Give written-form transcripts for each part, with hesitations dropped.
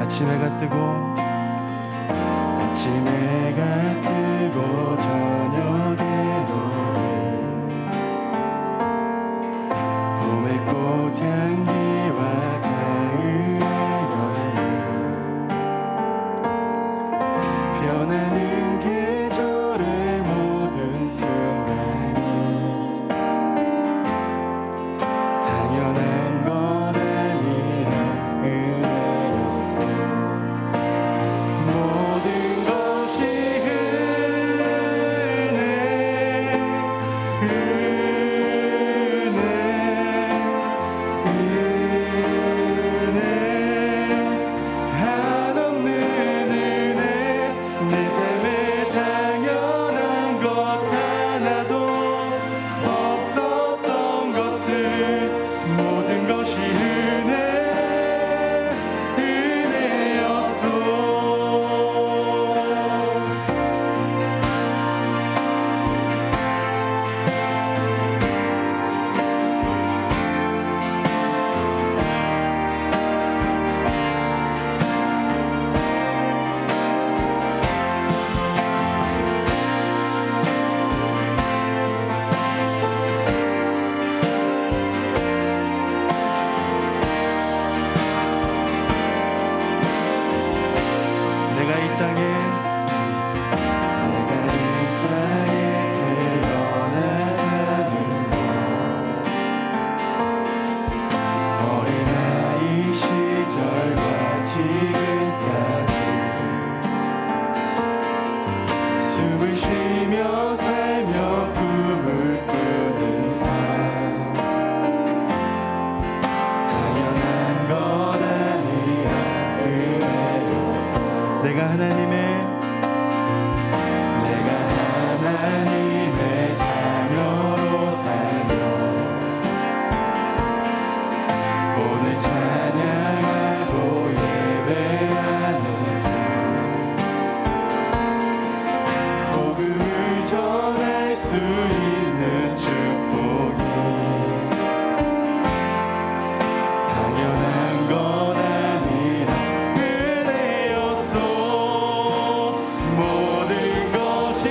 아침 해가 뜨고 저녁에 노을 봄의 꽃향기와 가을의 열매 변하는 계절의 모든 순간이 당연한 건 아니라 은혜였어. 모든 것이 한없는 은혜 내 삶에 당연한 것 하나도 없었던 것을 모든 것이 은혜였어. 내가 이 땅에 태어나 사는 것 어린아이 시절과 지금까지 숨을 쉬며 살며 꿈을 꾸는 삶 당연한 건 아니라 은혜였어. 내가 하나님의 자녀로 살며 오늘 찬양하고 예배하는 삶 복음을 전할 수 있는 축복이 당연한 건 아니라 은혜였어. 모든 것이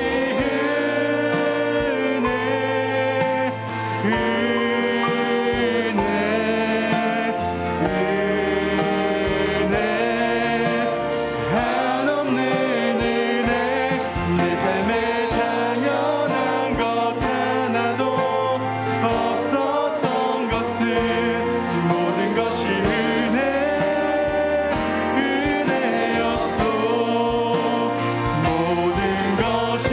은혜 한없는 은혜 내 삶에 당연한 것 하나도 없었던 것을 모든 것이 은혜였어. 모든 것이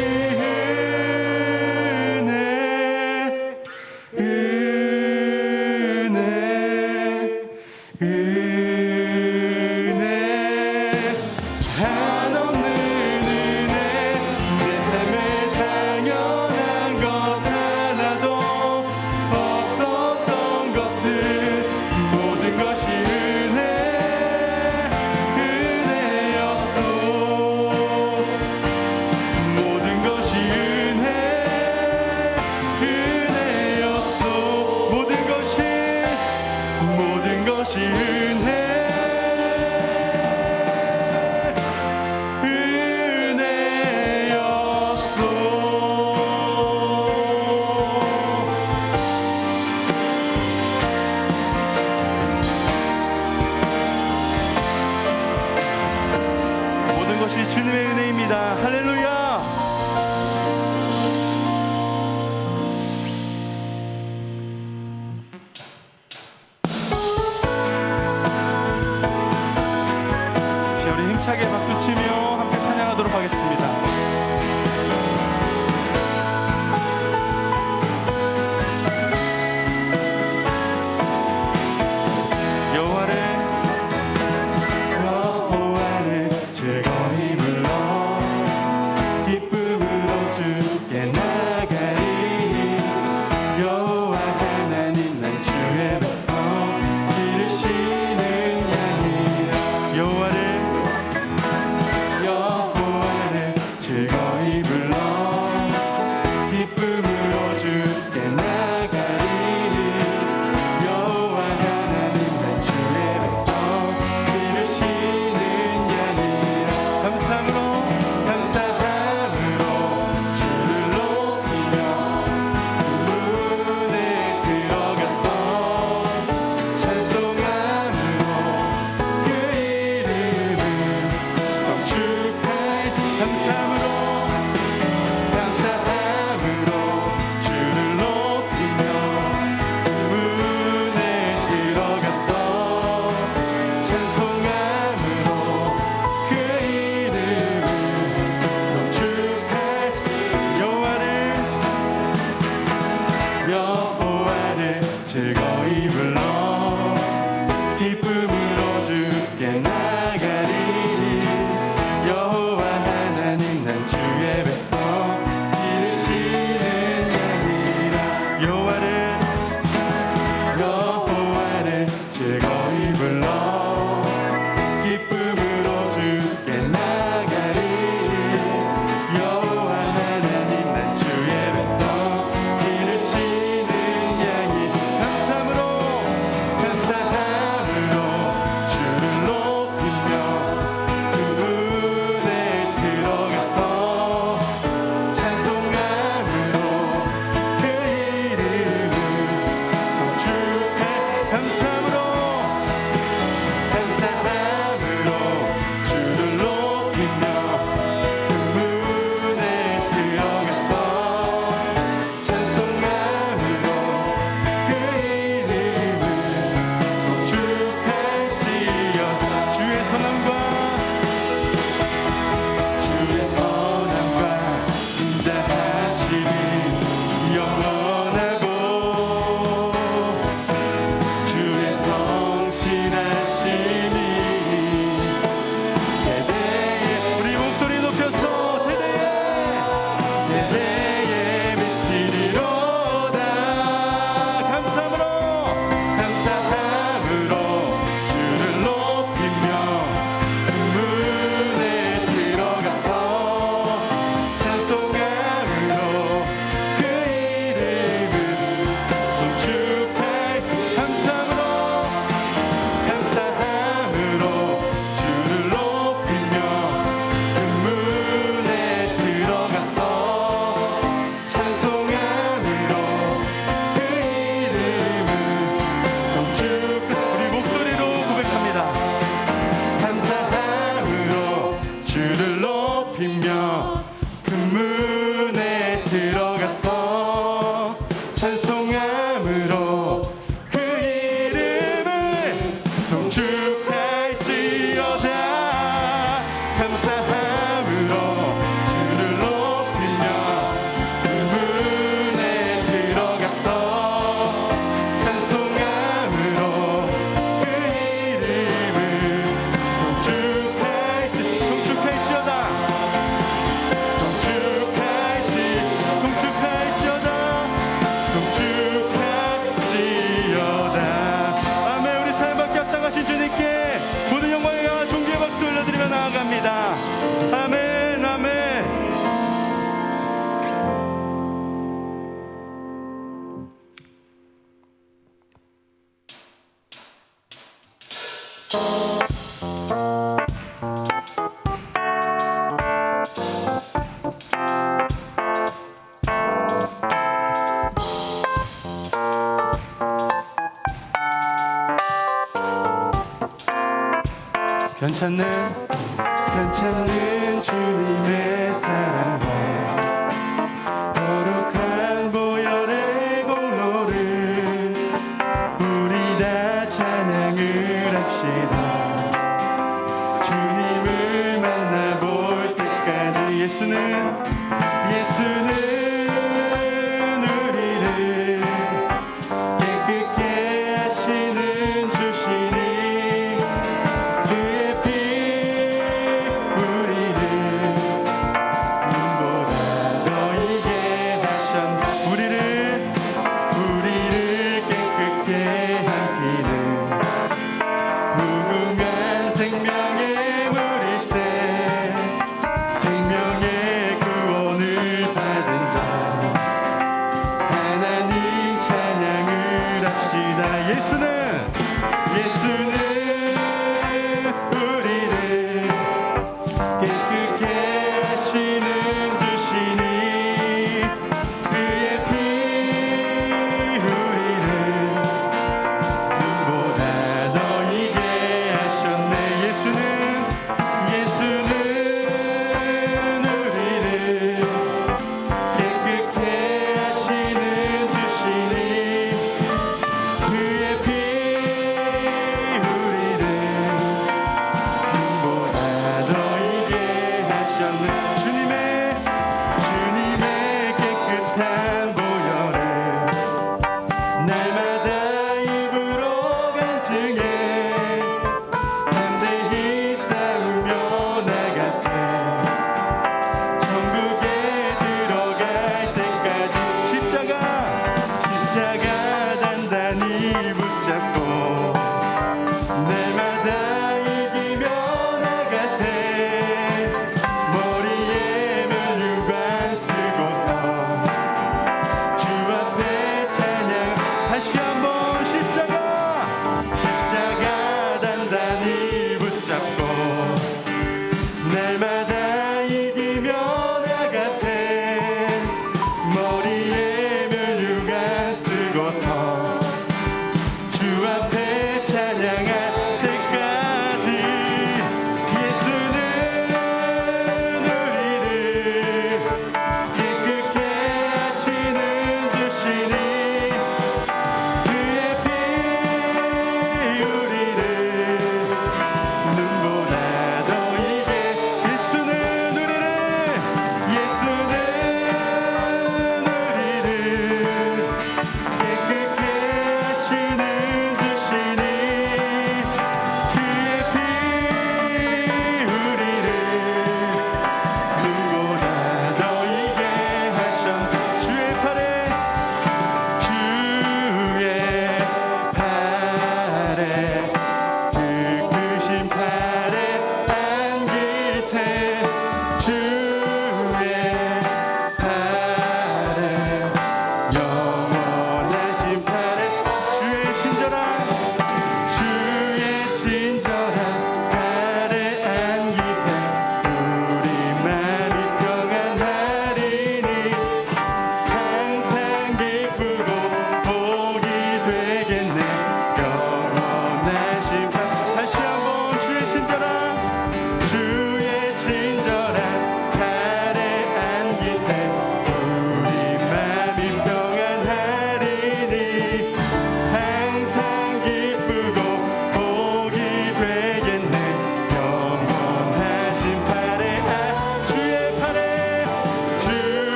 은혜 한없는 은혜 내 삶에 당연한 것 하나도 없었던 것을 모든 것이 은혜였어. 모든 것이 은혜였어. 모든 것이 모든 것이 주님의 은혜입니다. 할렐루야. 우리 힘차게 박수치며 함께 찬양하도록 하겠습니다. 여호와를 즐거이 불러 기쁨으로 주께 나가리. 여호와 하나님 난 주의 백성 기르시는 양이라. 여호와를 즐거이 변찮는 주님의 사랑과 거룩한 보혈의 공로를 우리 다 찬양을 합시다. 주님을 만나볼 때까지 예수는 우리를 깨끗게 하시는 주시니 그의 피 우리를 눈보다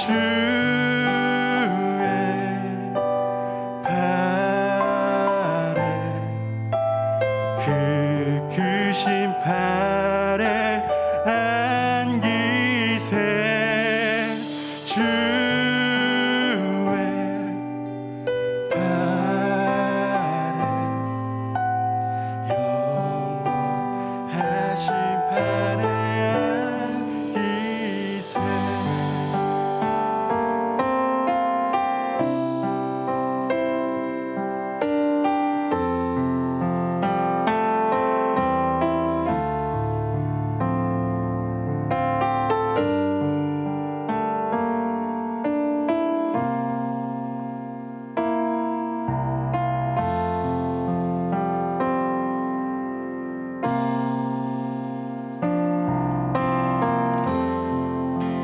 팔에 그 크신 팔에 안기세 주의 팔에 영원하신 팔에 안기세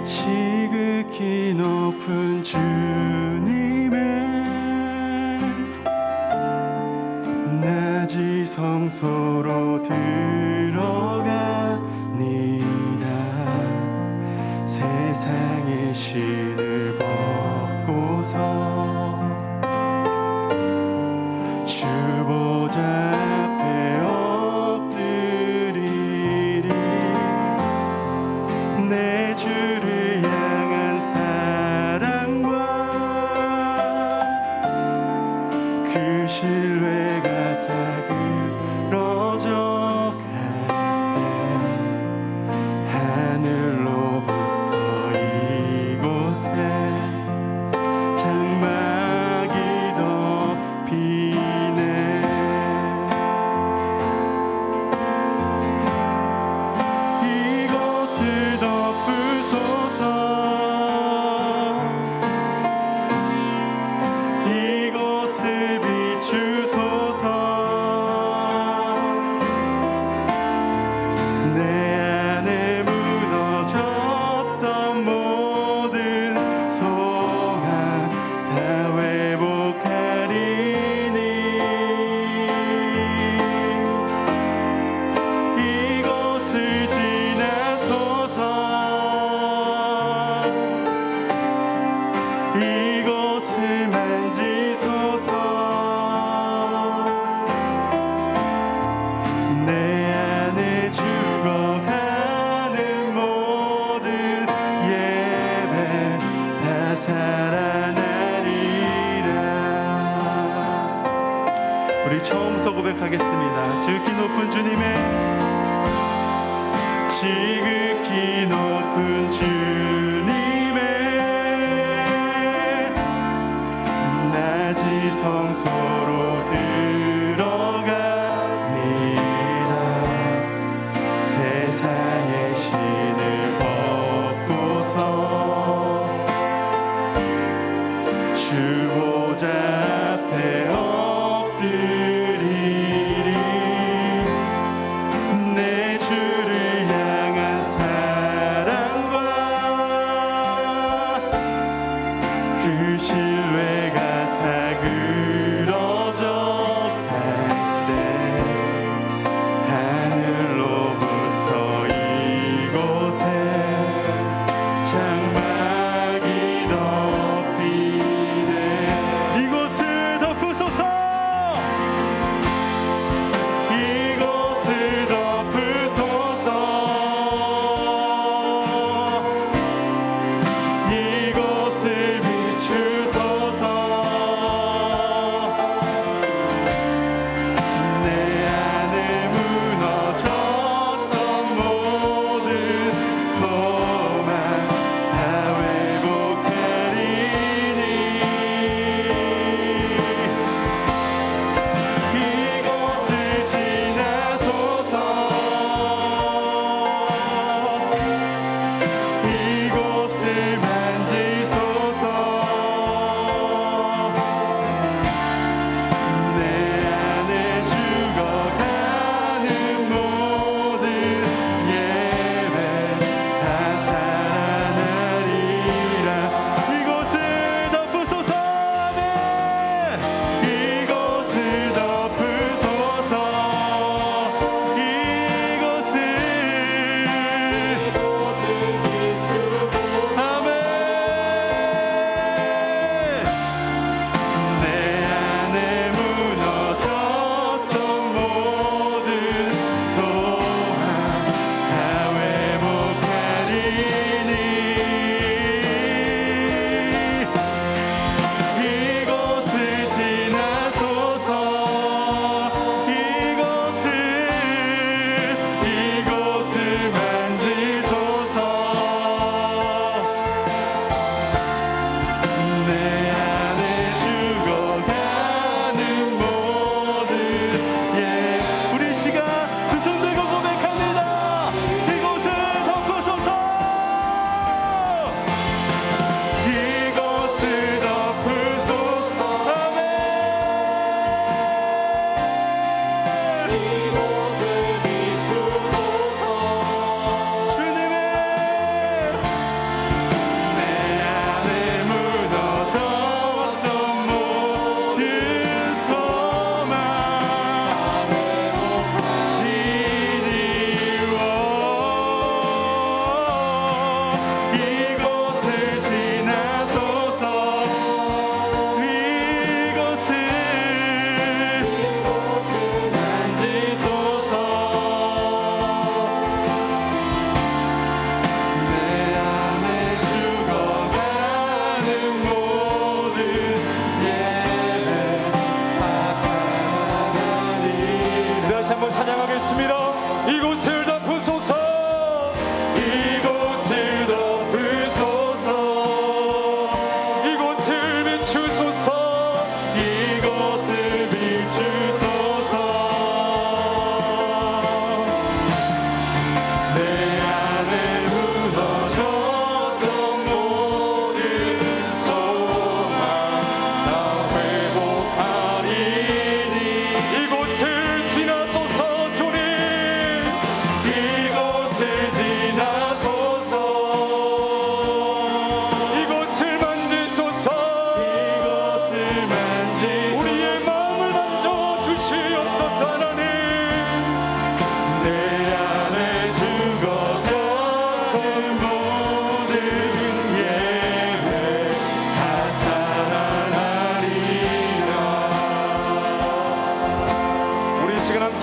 지극히 높은 주님의 낮이 성소로 들어가니다 세상의 신을 벗고서 주 보좌 앞에 엎드리리 내 주를 향한 사랑과 그 신뢰가 사그러져 갈 때 하늘로부터 이곳에 장막이 덮이네 이곳을 덮으소서 이곳을 비추소서 내 안에 무너졌던 모든 소망 다 회복하리니 이곳을 지나소서 이곳을 만지소서 내 안에 죽어가는 모든 예배 다 살아나리라 우리 처음부터 고백하겠습니다. 지극히 높은 주님의 지극히 높은 주님의 낮이 성소로 들어가니다 세상의 신을 벗고서 주 보좌 앞에 엎드리리 내 주를 향한 사랑과 그 신뢰가 사그러져 갈 때 하늘로부터 이곳에 장막이 덮이네 이곳을 덮으소서 이곳을 덮으소서 이곳을 비추소서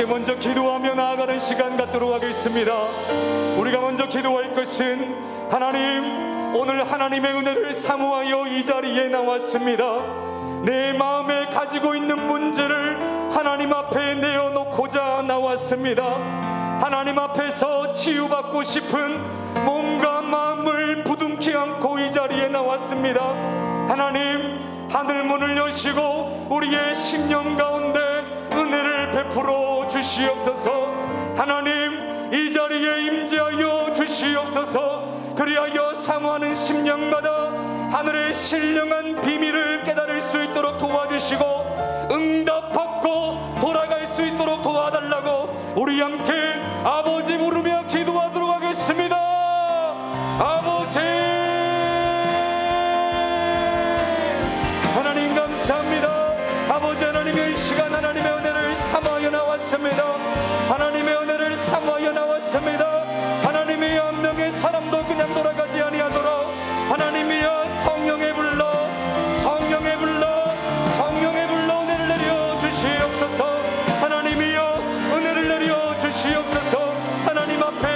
함께 먼저 기도하며 나아가는 시간 갖도록 하겠습니다. 우리가 먼저 기도할 것은, 하나님, 오늘 하나님의 은혜를 사모하여 이 자리에 나왔습니다. 내 마음에 가지고 있는 문제를 하나님 앞에 내어놓고자 나왔습니다. 하나님 앞에서 치유받고 싶은 몸과 마음을 부둥키 안고 이 자리에 나왔습니다. 하나님, 하늘 문을 여시고 우리의 심령 가운데 은혜를 베풀어 주시옵소서. 하나님, 이 자리에 임재하여 주시옵소서. 그리하여 사모하는 심령마다 하늘의 신령한 비밀을 깨달을 수 있도록 도와주시고 응답받고 돌아갈 수 있도록 도와달라고 우리 함께 아버지 부르며 기도하도록 하겠습니다. 아버지, 하나님 감사합니다. 아버지 하나님의 이 시간 하나님의 은혜를 사모하여 나왔습니다. 하나님의 은혜를 사모하여 나왔습니다. 하나님의 한 명의 사람도 그냥 돌아가지 아니하도록 하나님이여 성령의 불러, 성령의 불러, 성령의 불러 은혜를 내려 주시옵소서. 하나님이여 은혜를 내려 주시옵소서. 하나님 앞에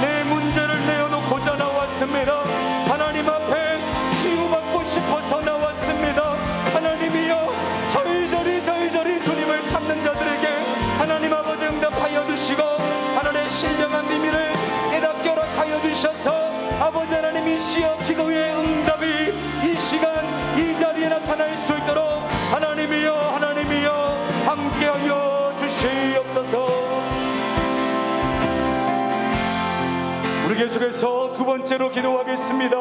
내 문제를 내어놓고자 나왔습니다. 하나님 앞에 치유받고 싶어서 나왔습니다. 하나님이여 절절히 주님을 찾는 자들에게 하나님 아버지 응답하여 주시고 하나님의 신령한 비밀을 깨닫게 허락하여 주셔서 아버지 하나님, 이 시여 기도의 응답이 이 시간 이 자리에 나타날 수 있도록 하나님이여 함께하여 주시옵소서. 우리 계속해서 두 번째로 기도하겠습니다.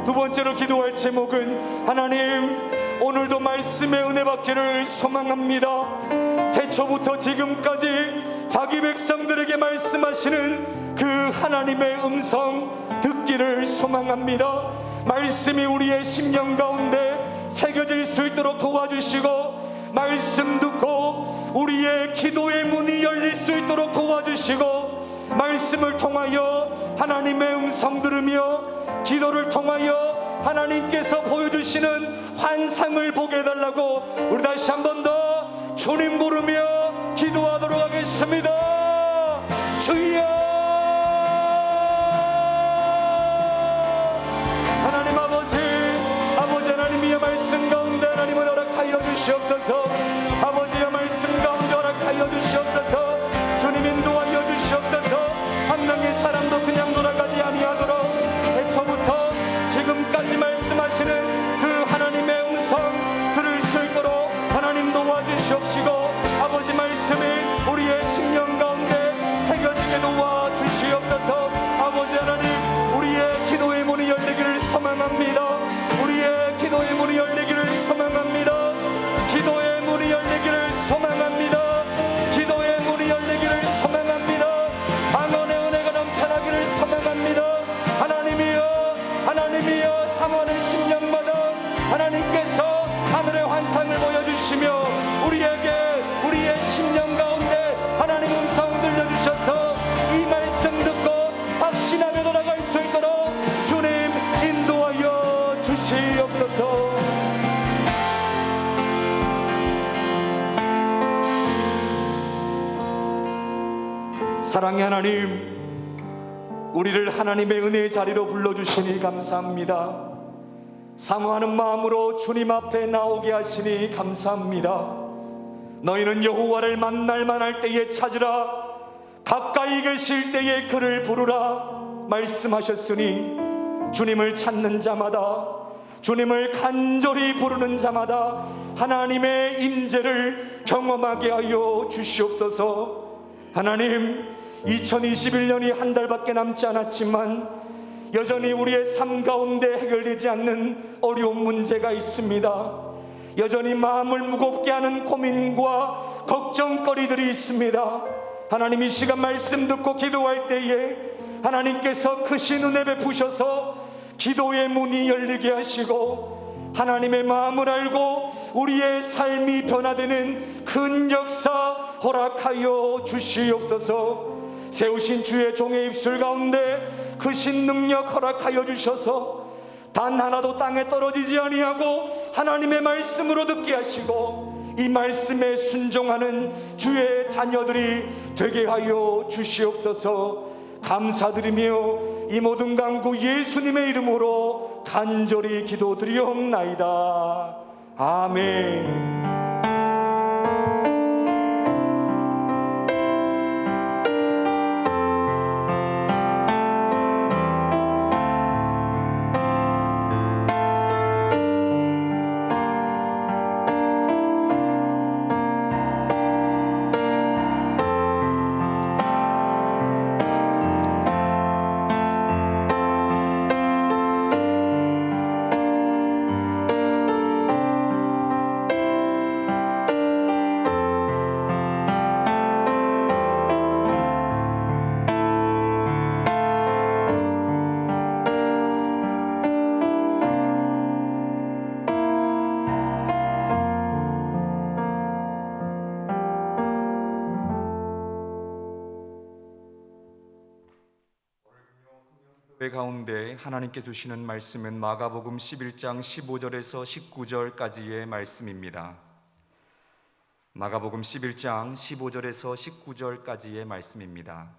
두 번째로 기도할 제목은, 하나님, 오늘도 말씀의 은혜 받기를 소망합니다. 태초부터 지금까지 자기 백성들에게 말씀하시는 그 하나님의 음성 듣기를 소망합니다. 말씀이 우리의 심령 가운데 새겨질 수 있도록 도와주시고, 말씀 듣고 우리의 기도의 문이 열릴 수 있도록 도와주시고, 말씀을 통하여 하나님의 음성 들으며 기도를 통하여 하나님께서 보여주시는 환상을 보게 해달라고 우리 다시 한 번 더 주님 부르며 기도하도록 하겠습니다. 주여, 하나님 아버지 하나님의 말씀 가운데 하나님을 허락하여 주시옵소서. 아버지의 말씀 가운데 허락하여 주시옵소서. 주님 인도하여 주시옵소서. 한 명의 사람도 그냥 돌아가지 아니하도록 태초부터 지금까지 말씀하시는 그 하나님의 음성 들을 수 있도록 하나님 도와주시옵시고, 아버지 말씀이 우리의 심령 가운데 새겨지게 도와주시옵소서. 아버지 하나님, 우리의 기도의 문이 열리기를 소망합니다. 우리의 기도의 문이 열리기를 소망합니다. 기도의 문이 열리기를 소망합니다. 기도의 문이 열리기를 소망합니다. 방언의 은혜가 넘쳐나기를 소망합니다. 하나님이여 사모하는 심령마다 하나님께서 하늘의 환상을 보여주시며 우리의 심령 가운데 하나님 음성 들려주셔서 이 말씀 듣고 확신하며 돌아갈 수 있도록 주님 인도하여 주시옵소서. 사랑의 하나님, 우리를 하나님의 은혜의 자리로 불러주시니 감사합니다. 사모하는 마음으로 주님 앞에 나오게 하시니 감사합니다. 너희는 여호와를 만날 만할 때에 찾으라, 가까이 계실 때에 그를 부르라 말씀하셨으니, 주님을 찾는 자마다, 주님을 간절히 부르는 자마다 하나님의 임재를 경험하게 하여 주시옵소서. 하나님, 2021년이 한 달밖에 남지 않았지만 여전히 우리의 삶 가운데 해결되지 않는 어려운 문제가 있습니다. 여전히 마음을 무겁게 하는 고민과 걱정거리들이 있습니다. 하나님, 이 시간 말씀 듣고 기도할 때에 하나님께서 크신 은혜 베푸셔서 기도의 문이 열리게 하시고 하나님의 마음을 알고 우리의 삶이 변화되는 큰 역사 허락하여 주시옵소서. 세우신 주의 종의 입술 가운데 크신 능력 허락하여 주셔서 단 하나도 땅에 떨어지지 아니하고 하나님의 말씀으로 듣게 하시고 이 말씀에 순종하는 주의 자녀들이 되게 하여 주시옵소서. 감사드리며 이 모든 간구 예수님의 이름으로 간절히 기도드리옵나이다. 아멘. 그 가운데 하나님께 주시는 말씀은 마가복음 11장 15절에서 19절까지의 말씀입니다. 마가복음 11장 15절에서 19절까지의 말씀입니다.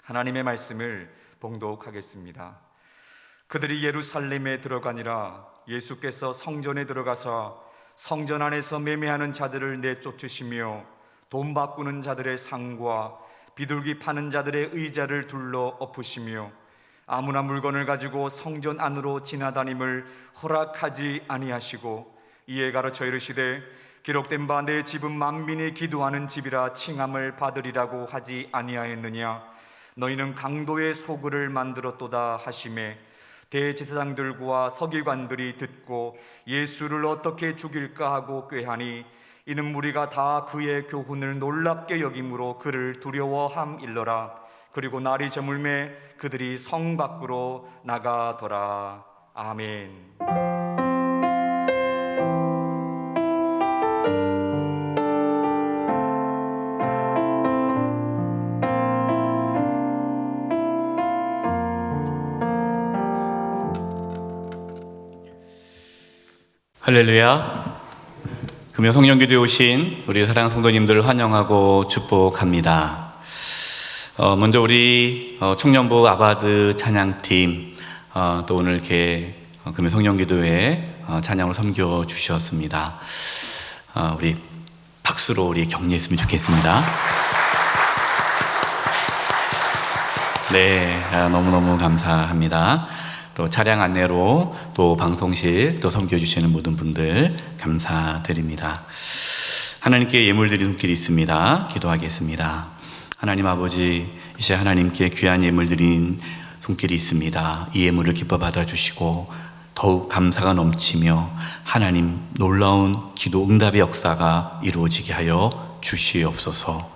하나님의 말씀을 봉독하겠습니다. 그들이 예루살렘에 들어가니라. 예수께서 성전에 들어가서 성전 안에서 매매하는 자들을 내쫓으시며 돈 바꾸는 자들의 상과 비둘기 파는 자들의 의자를 둘러 엎으시며 아무나 물건을 가지고 성전 안으로 지나다님을 허락하지 아니하시고 이에 가르쳐 이르시되 기록된 바 내 집은 만민이 기도하는 집이라 칭함을 받으리라고 하지 아니하였느냐. 너희는 강도의 소굴을 만들었도다 하시매 대제사장들과 서기관들이 듣고 예수를 어떻게 죽일까 하고 꾀하니 이는 무리가 다 그의 교훈을 놀랍게 여김으로 그를 두려워함일러라. 그리고 날이 저물매 그들이 성 밖으로 나가더라. 아멘. 할렐루야. 금요 성령기도에 오신 우리 사랑하는 성도님들을 환영하고 축복합니다. 먼저 우리 청년부 아바드 찬양팀 또 오늘 이렇게 금요 성령기도에 찬양을 섬겨 주셨습니다. 우리 박수로 우리 격려했으면 좋겠습니다. 네, 너무너무 감사합니다. 또 차량 안내로 또 방송실 또 섬겨주시는 모든 분들 감사드립니다. 하나님께 예물 드리는 손길이 있습니다. 기도하겠습니다. 하나님 아버지, 이제 하나님께 귀한 예물 드린 손길이 있습니다. 이 예물을 기뻐 받아주시고 더욱 감사가 넘치며 하나님 놀라운 기도 응답의 역사가 이루어지게 하여 주시옵소서.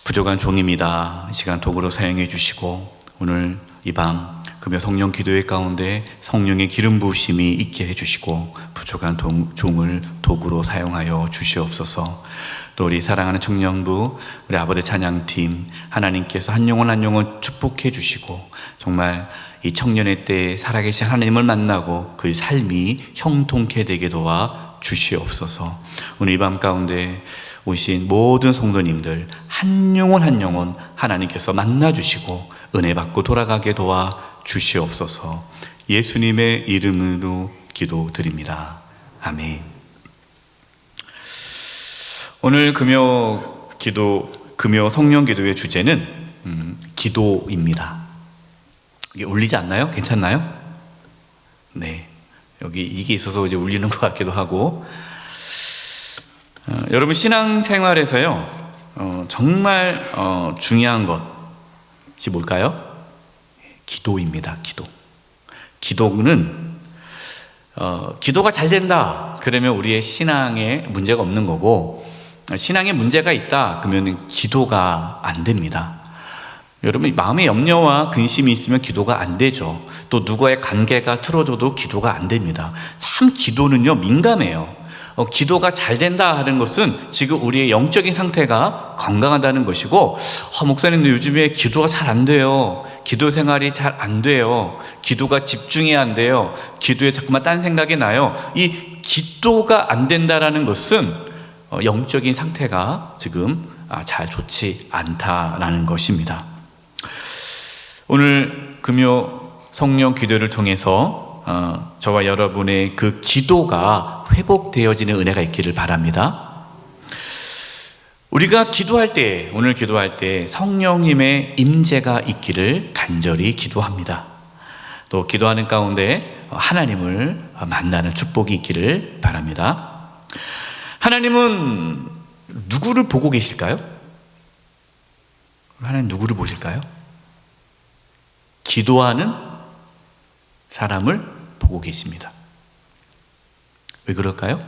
부족한 종입니다. 이 시간 도구로 사용해 주시고 오늘 이 밤 금요 성령 기도회 가운데 성령의 기름 부으심이 있게 해주시고 부족한 종을 도구로 사용하여 주시옵소서. 또 우리 사랑하는 청년부 우리 아버지 찬양팀 하나님께서 한 영혼 한 영혼 축복해 주시고 정말 이 청년의 때에 살아계신 하나님을 만나고 그 삶이 형통케 되게 도와 주시옵소서. 오늘 이 밤 가운데 오신 모든 성도님들 한 영혼 한 영혼 하나님께서 만나주시고 은혜 받고 돌아가게 도와 주시옵소서. 예수님의 이름으로 기도드립니다. 아멘. 오늘 금요 성령 기도의 주제는 기도입니다. 이게 울리지 않나요? 괜찮나요? 네. 여기 이게 있어서 이제 울리는 것 같기도 하고. 여러분 신앙생활에서요 정말 중요한 것이 뭘까요? 기도입니다. 기도는 기도가 잘 된다 그러면 우리의 신앙에 문제가 없는 거고, 신앙에 문제가 있다 그러면 기도가 안 됩니다. 여러분 마음에 염려와 근심이 있으면 기도가 안 되죠. 또 누구와의 관계가 틀어져도 기도가 안 됩니다. 참 기도는요 민감해요. 기도가 잘 된다 하는 것은 지금 우리의 영적인 상태가 건강하다는 것이고, 목사님 요즘에 기도가 잘 안 돼요. 기도 생활이 잘 안 돼요. 기도가 집중이 안 돼요. 기도에 자꾸만 딴 생각이 나요. 이 기도가 안 된다라는 것은 영적인 상태가 지금 잘 좋지 않다라는 것입니다. 오늘 금요 성령 기도를 통해서 저와 여러분의 그 기도가 회복되어지는 은혜가 있기를 바랍니다. 우리가 기도할 때, 오늘 기도할 때 성령님의 임재가 있기를 간절히 기도합니다. 또 기도하는 가운데 하나님을 만나는 축복이 있기를 바랍니다. 하나님은 누구를 보고 계실까요? 하나님 누구를 보실까요? 기도하는 사람을 보고 계십니다. 왜 그럴까요?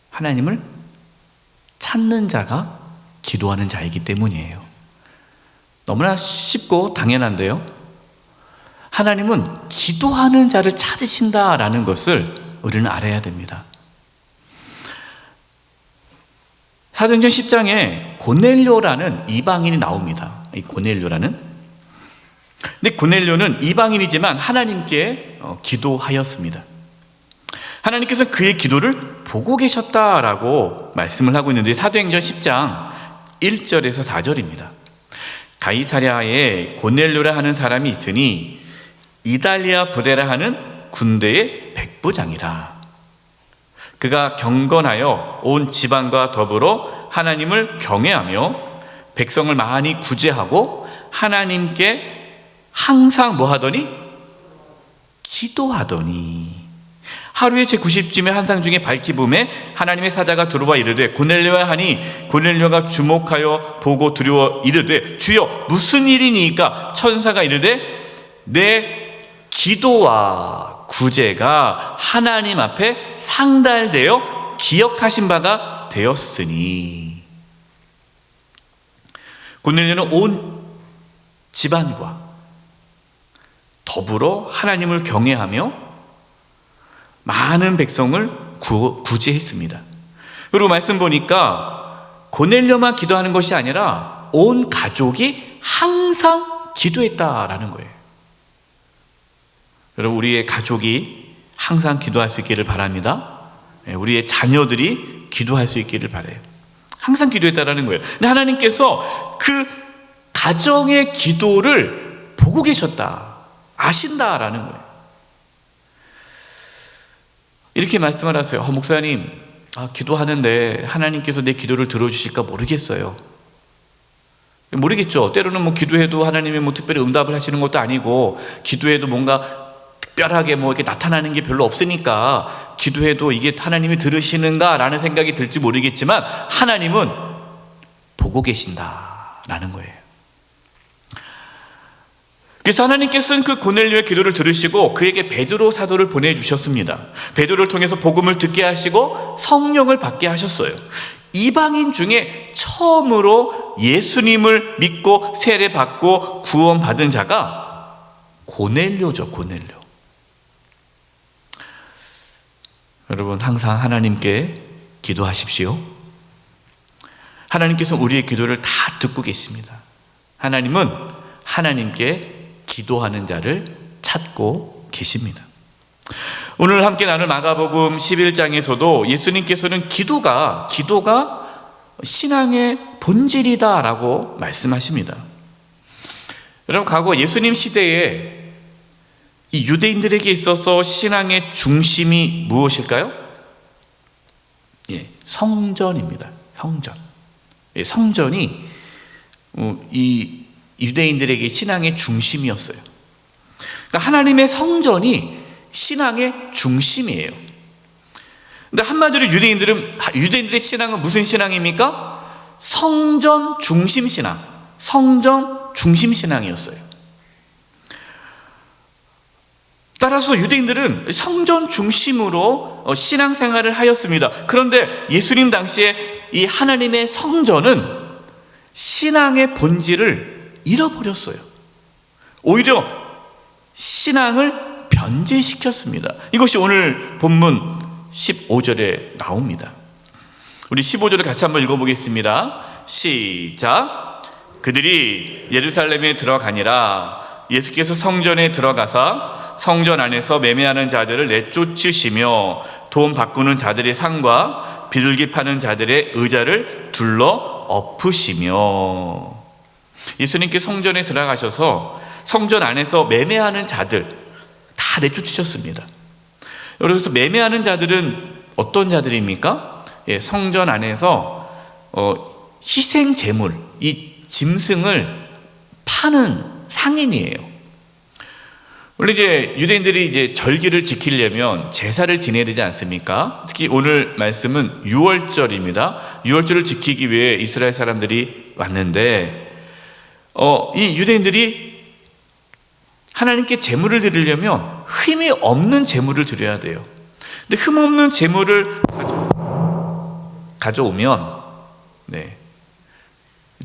하나님을 찾는 자가 기도하는 자이기 때문이에요. 너무나 쉽고 당연한데요. 하나님은 기도하는 자를 찾으신다라는 것을 우리는 알아야 됩니다. 사도행전 10장에 고넬료라는 이방인이 나옵니다. 이 고넬료라는. 근데 고넬료는 이방인이지만 하나님께 기도하였습니다. 하나님께서 그의 기도를 보고 계셨다라고 말씀을 하고 있는데 사도행전 10장 1절에서 4절입니다. 가이사랴에 고넬료라 하는 사람이 있으니 이달리아 부대라 하는 군대의 백부장이라. 그가 경건하여 온 지방과 더불어 하나님을 경외하며 백성을 많이 구제하고 하나님께 항상 뭐 하더니? 기도하더니. 하루에 제90쯤에 한상 중에 밝히붐에 하나님의 사자가 들어와 이르되 고넬료야 하니 고넬료가 주목하여 보고 두려워 이르되 주여 무슨 일이니까? 천사가 이르되 내 기도와 구제가 하나님 앞에 상달되어 기억하신 바가 되었으니. 고넬료는 온 집안과 더불어 하나님을 경외하며 많은 백성을 구제했습니다. 그리고 말씀 보니까 고넬료만 기도하는 것이 아니라 온 가족이 항상 기도했다라는 거예요. 여러분, 우리의 가족이 항상 기도할 수 있기를 바랍니다. 우리의 자녀들이 기도할 수 있기를 바라요. 항상 기도했다라는 거예요. 근데 하나님께서 그 가정의 기도를 보고 계셨다, 아신다라는 거예요. 이렇게 말씀을 하세요. 목사님, 기도하는데 하나님께서 내 기도를 들어주실까 모르겠어요. 모르겠죠. 때로는 뭐 기도해도 하나님이 뭐 특별히 응답을 하시는 것도 아니고, 기도해도 뭔가 특별하게 뭐 이렇게 나타나는 게 별로 없으니까 기도해도 이게 하나님이 들으시는가라는 생각이 들지 모르겠지만 하나님은 보고 계신다라는 거예요. 그래서 하나님께서는 그 고넬료의 기도를 들으시고 그에게 베드로 사도를 보내주셨습니다. 베드로를 통해서 복음을 듣게 하시고 성령을 받게 하셨어요. 이방인 중에 처음으로 예수님을 믿고 세례받고 구원받은 자가 고넬료죠. 고넬료. 여러분, 항상 하나님께 기도하십시오. 하나님께서 우리의 기도를 다 듣고 계십니다. 하나님은 하나님께 기도하는 자를 찾고 계십니다. 오늘 함께 나눌 마가복음 11장에서도 예수님께서는 기도가 신앙의 본질이다라고 말씀하십니다. 여러분, 과거 예수님 시대에 이 유대인들에게 있어서 신앙의 중심이 무엇일까요? 성전입니다. 성전. 성전이 이 유대인들에게 신앙의 중심이었어요. 그러니까 하나님의 성전이 신앙의 중심이에요. 근데 한마디로 유대인들의 신앙은 무슨 신앙입니까? 성전 중심 신앙, 성전 중심 신앙이었어요. 따라서 유대인들은 성전 중심으로 신앙생활을 하였습니다. 그런데 예수님 당시에 이 하나님의 성전은 신앙의 본질을 잃어버렸어요. 오히려 신앙을 변질시켰습니다. 이것이 오늘 본문 15절에 나옵니다. 우리 15절을 같이 한번 읽어보겠습니다. 시작. 그들이 예루살렘에 들어가니라. 예수께서 성전에 들어가사 성전 안에서 매매하는 자들을 내쫓으시며 돈 바꾸는 자들의 상과 비둘기 파는 자들의 의자를 둘러 엎으시며. 예수님께 성전에 들어가셔서 성전 안에서 매매하는 자들 다 내쫓으셨습니다. 여기서 매매하는 자들은 어떤 자들입니까? 예, 성전 안에서 희생 제물, 이 짐승을 파는 상인이에요. 원래 이제 유대인들이 이제 절기를 지키려면 제사를 지내야 되지 않습니까? 특히 오늘 말씀은 유월절입니다. 유월절을 지키기 위해 이스라엘 사람들이 왔는데, 이 유대인들이 하나님께 제물을 드리려면 흠이 없는 제물을 드려야 돼요. 근데 흠 없는 제물을 가져오면, 네,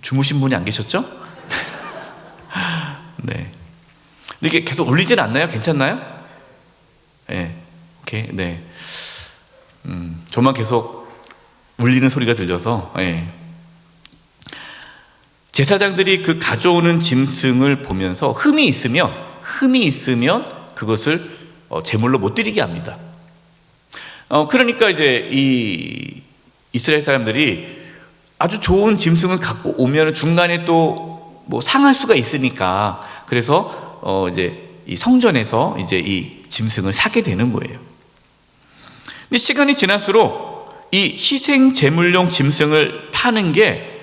주무신 분이 안 계셨죠? 네. 근데 이게 계속 울리진 않나요? 괜찮나요? 네. 오케이. 네. 저만 계속 울리는 소리가 들려서, 네. 제사장들이 그 가져오는 짐승을 보면서 흠이 있으면 그것을 제물로 못 드리게 합니다. 그러니까 이제 이 이스라엘 사람들이 아주 좋은 짐승을 갖고 오면 중간에 또 뭐 상할 수가 있으니까, 그래서 이제 이 성전에서 이제 이 짐승을 사게 되는 거예요. 근데 시간이 지날수록 이 희생 제물용 짐승을 파는 게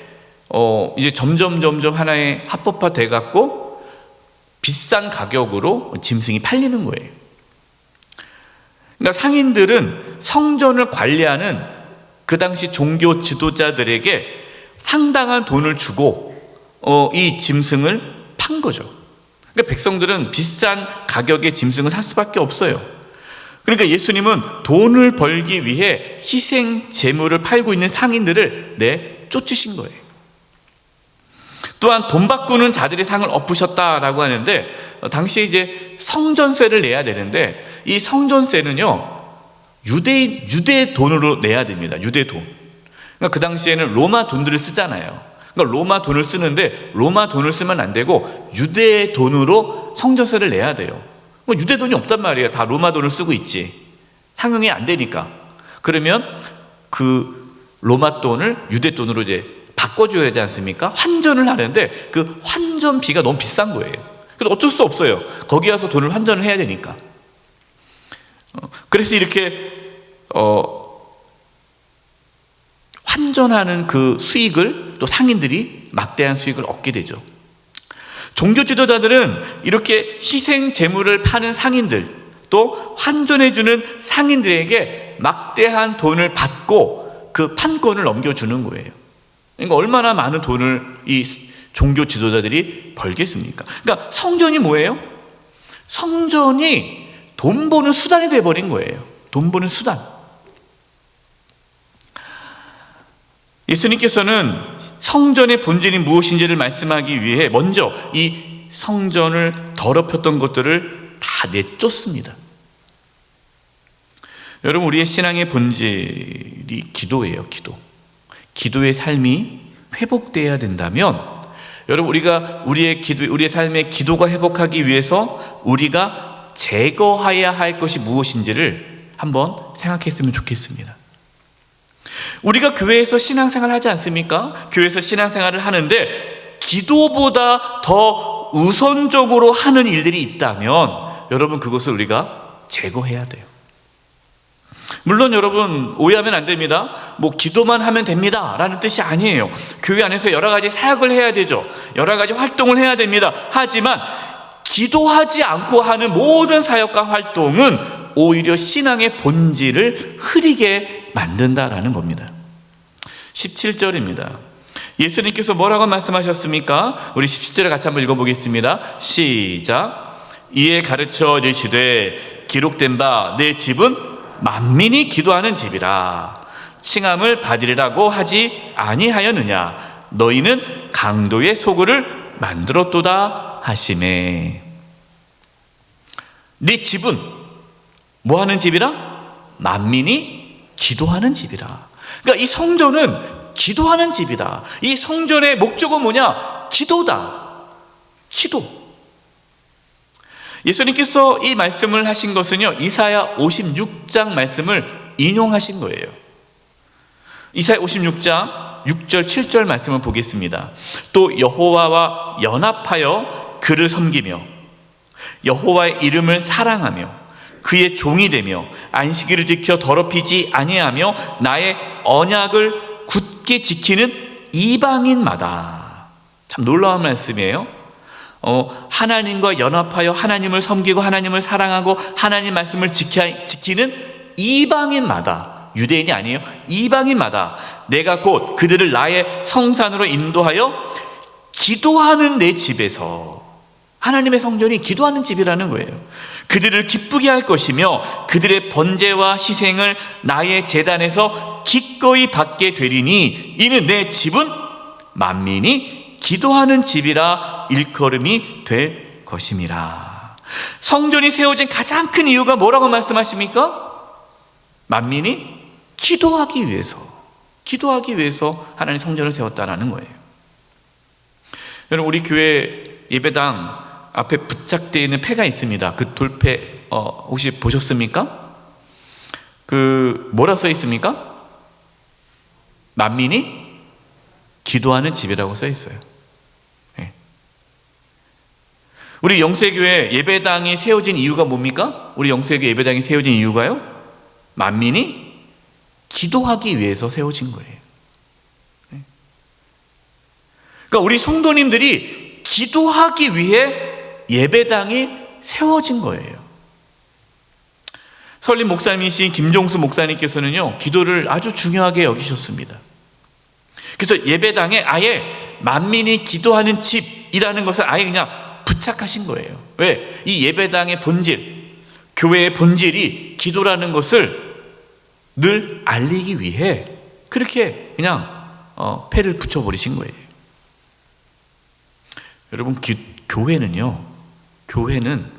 이제 점점 하나의 합법화 돼 갖고 비싼 가격으로 짐승이 팔리는 거예요. 그러니까 상인들은 성전을 관리하는 그 당시 종교 지도자들에게 상당한 돈을 주고 이 짐승을 판 거죠. 그러니까 백성들은 비싼 가격의 짐승을 살 수밖에 없어요. 그러니까 예수님은 돈을 벌기 위해 희생 제물을 팔고 있는 상인들을 내쫓으신 거예요. 또한 돈 바꾸는 자들의 상을 엎으셨다라고 하는데, 당시에 이제 성전세를 내야 되는데, 이 성전세는요 유대 돈으로 내야 됩니다. 유대 돈. 그러니까 그 당시에는 로마 돈들을 쓰잖아요. 그러니까 로마 돈을 쓰는데, 로마 돈을 쓰면 안 되고 유대 돈으로 성전세를 내야 돼요. 유대 돈이 없단 말이에요. 다 로마 돈을 쓰고 있지. 상용이 안 되니까. 그러면 그 로마 돈을 유대 돈으로 이제 바꿔줘야 되지 않습니까? 환전을 하는데 그 환전비가 너무 비싼 거예요. 그래서 어쩔 수 없어요. 거기 가서 돈을 환전을 해야 되니까. 그래서 이렇게 환전하는 그 수익을 또 상인들이 막대한 수익을 얻게 되죠. 종교 지도자들은 이렇게 희생 제물을 파는 상인들, 또 환전해주는 상인들에게 막대한 돈을 받고 그 판권을 넘겨주는 거예요. 그러니까 얼마나 많은 돈을 이 종교 지도자들이 벌겠습니까? 그러니까 성전이 뭐예요? 성전이 돈 버는 수단이 돼버린 거예요. 돈 버는 수단. 예수님께서는 성전의 본질이 무엇인지를 말씀하기 위해 먼저 이 성전을 더럽혔던 것들을 다 내쫓습니다. 여러분, 우리의 신앙의 본질이 기도예요. 기도의 삶이 회복돼야 된다면, 여러분, 우리의 삶의 기도가 회복하기 위해서 우리가 제거해야 할 것이 무엇인지를 한번 생각했으면 좋겠습니다. 우리가 교회에서 신앙생활을 하지 않습니까? 교회에서 신앙생활을 하는데 기도보다 더 우선적으로 하는 일들이 있다면, 여러분, 그것을 우리가 제거해야 돼요. 물론 여러분, 오해하면 안 됩니다. 뭐 기도만 하면 됩니다 라는 뜻이 아니에요. 교회 안에서 여러 가지 사역을 해야 되죠. 여러 가지 활동을 해야 됩니다. 하지만 기도하지 않고 하는 모든 사역과 활동은 오히려 신앙의 본질을 흐리게 만든다라는 겁니다. 17절입니다. 예수님께서 뭐라고 말씀하셨습니까? 우리 17절을 같이 한번 읽어보겠습니다. 시작. 이에 가르쳐 이르시되 기록된 바 내 집은 만민이 기도하는 집이라. 칭함을 받으리라고 하지 아니하였느냐. 너희는 강도의 소굴을 만들었도다 하시매. 네 집은 뭐 하는 집이라? 만민이 기도하는 집이라. 그러니까 이 성전은 기도하는 집이다. 이 성전의 목적은 뭐냐? 기도다. 기도. 예수님께서 이 말씀을 하신 것은요, 이사야 56장 말씀을 인용하신 거예요. 이사야 56장 6절 7절 말씀을 보겠습니다. 또 여호와와 연합하여 그를 섬기며 여호와의 이름을 사랑하며 그의 종이 되며 안식일을 지켜 더럽히지 아니하며 나의 언약을 굳게 지키는 이방인마다. 참 놀라운 말씀이에요. 하나님과 연합하여 하나님을 섬기고 하나님을 사랑하고 하나님 말씀을 지키는 이방인마다, 유대인이 아니에요. 이방인마다 내가 곧 그들을 나의 성산으로 인도하여 기도하는 내 집에서, 하나님의 성전이 기도하는 집이라는 거예요. 그들을 기쁘게 할 것이며 그들의 번제와 희생을 나의 제단에서 기꺼이 받게 되리니 이는 내 집은 만민이 기도하는 집이라 일컬음이 될 것임이라. 성전이 세워진 가장 큰 이유가 뭐라고 말씀하십니까? 만민이 기도하기 위해서 하나님 성전을 세웠다라는 거예요. 여러분, 우리 교회 예배당 앞에 부착되어 있는 패가 있습니다. 그 돌패 혹시 보셨습니까? 뭐라 써 있습니까? 만민이 기도하는 집이라고 써 있어요. 네. 우리 영세교회 예배당이 세워진 이유가 뭡니까? 우리 영세교회 예배당이 세워진 이유가요? 만민이 기도하기 위해서 세워진 거예요. 네. 그러니까 우리 성도님들이 기도하기 위해 예배당이 세워진 거예요. 설립 목사님이신 김종수 목사님께서는요, 기도를 아주 중요하게 여기셨습니다. 그래서 예배당에 아예 만민이 기도하는 집이라는 것을 아예 그냥 부착하신 거예요. 왜? 이 예배당의 본질, 교회의 본질이 기도라는 것을 늘 알리기 위해 그렇게 그냥 패를 붙여버리신 거예요. 여러분, 교회는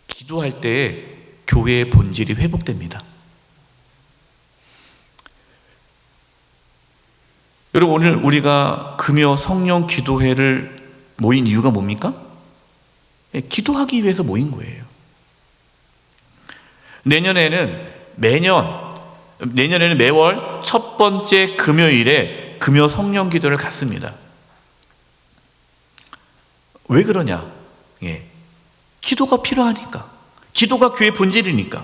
기도할 때에 교회의 본질이 회복됩니다. 여러분, 오늘 우리가 금요 성령 기도회를 모인 이유가 뭡니까? 기도하기 위해서 모인 거예요. 내년에는 매월 첫 번째 금요일에 금요 성령 기도를 갖습니다. 왜 그러냐? 기도가 필요하니까. 기도가 교회 본질이니까.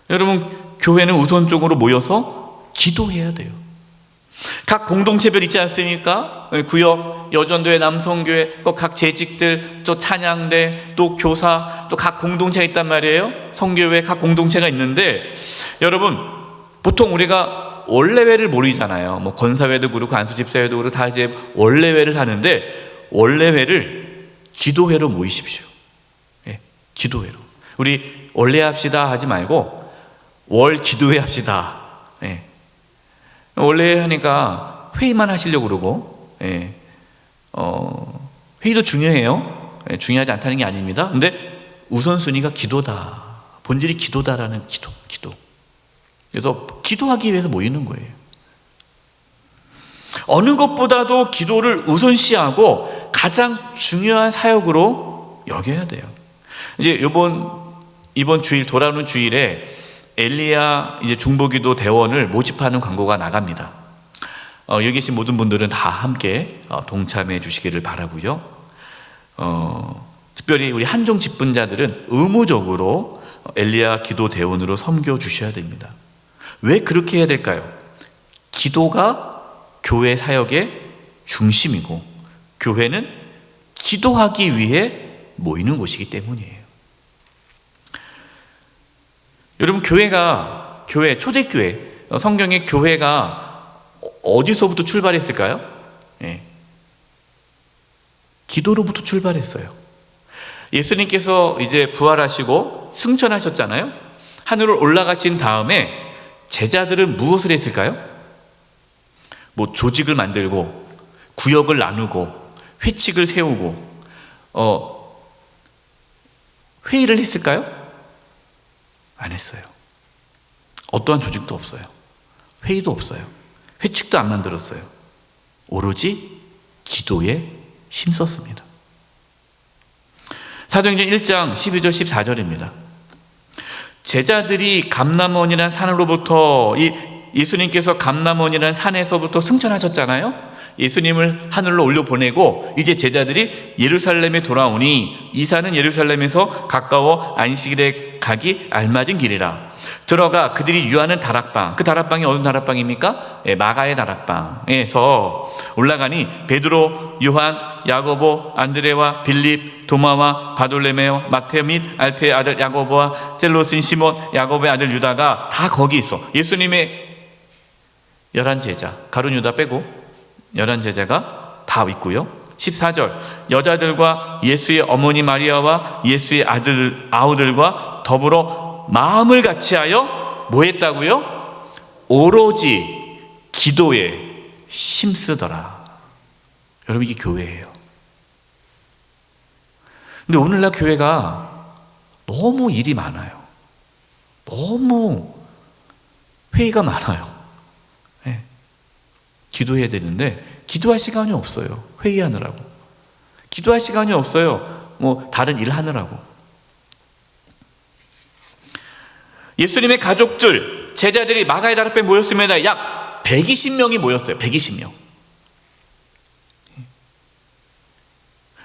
여러분, 교회는 우선적으로 모여서 기도해야 돼요. 각 공동체별 있지 않습니까? 구역, 여전도회, 남성교회, 또 각 재직들, 또 찬양대, 또 교사, 또 각 공동체가 있단 말이에요. 성교회 각 공동체가 있는데, 여러분, 보통 우리가 원래회를 모이잖아요. 뭐 건사회도 그렇고 안수집사회도 그렇고 다 이제 원래회를 하는데, 원래회를 기도회로 모이십시오. 기도회로. 우리 원래 합시다 하지 말고 월 기도회 합시다. 원래 하니까 회의만 하시려고 그러고, 회의도 중요해요. 중요하지 않다는 게 아닙니다. 근데 우선순위가 기도다. 본질이 기도다라는 기도. 그래서 기도하기 위해서 모이는 거예요. 어느 것보다도 기도를 우선시하고 가장 중요한 사역으로 여겨야 돼요. 이제 이번 주일, 돌아오는 주일에 엘리야 이제 중보기도 대원을 모집하는 광고가 나갑니다. 여기 계신 모든 분들은 다 함께 동참해 주시기를 바라고요. 특별히 우리 한종 직분자들은 의무적으로 엘리야 기도 대원으로 섬겨 주셔야 됩니다. 왜 그렇게 해야 될까요? 기도가 교회 사역의 중심이고 교회는 기도하기 위해 모이는 곳이기 때문이에요. 여러분, 교회, 초대교회, 성경의 교회가 어디서부터 출발했을까요? 기도로부터 출발했어요. 예수님께서 이제 부활하시고 승천하셨잖아요. 하늘을 올라가신 다음에 제자들은 무엇을 했을까요? 뭐 조직을 만들고 구역을 나누고 회칙을 세우고 회의를 했을까요? 안 했어요. 어떠한 조직도 없어요. 회의도 없어요. 회칙도 안 만들었어요. 오로지 기도에 힘썼습니다. 사도행전 1장 12절 14절입니다. 제자들이 감람원이라는 산으로부터 예수님께서 감람원이라는 산에서부터 승천하셨잖아요. 예수님을 하늘로 올려보내고 이제 제자들이 예루살렘에 돌아오니 이 산은 예루살렘에서 가까워 안식일에 가기 알맞은 길이라. 들어가 그들이 유하는 다락방, 그 다락방이 어느 다락방입니까? 마가의 다락방에서 올라가니 베드로, 요한, 야고보, 안드레와 빌립, 도마와 바돌레메오, 마테오 및 알페의 아들 야고보와 셀로스인 시몬, 야고보의 아들 유다가 다 거기 있어. 예수님의 11제자, 가룟 유다 빼고 11제자가 다 있고요. 14절, 여자들과 예수의 어머니 마리아와 예수의 아우들과 더불어 마음을 같이하여 뭐 했다고요? 오로지 기도에 힘쓰더라. 여러분, 이게 교회예요. 근데 오늘날 교회가 너무 일이 많아요. 너무 회의가 많아요. 네. 기도해야 되는데 기도할 시간이 없어요. 회의하느라고. 기도할 시간이 없어요. 뭐 다른 일 하느라고. 예수님의 가족들, 제자들이 마가의 다락방에 모였습니다. 약 120명이 모였어요. 120명.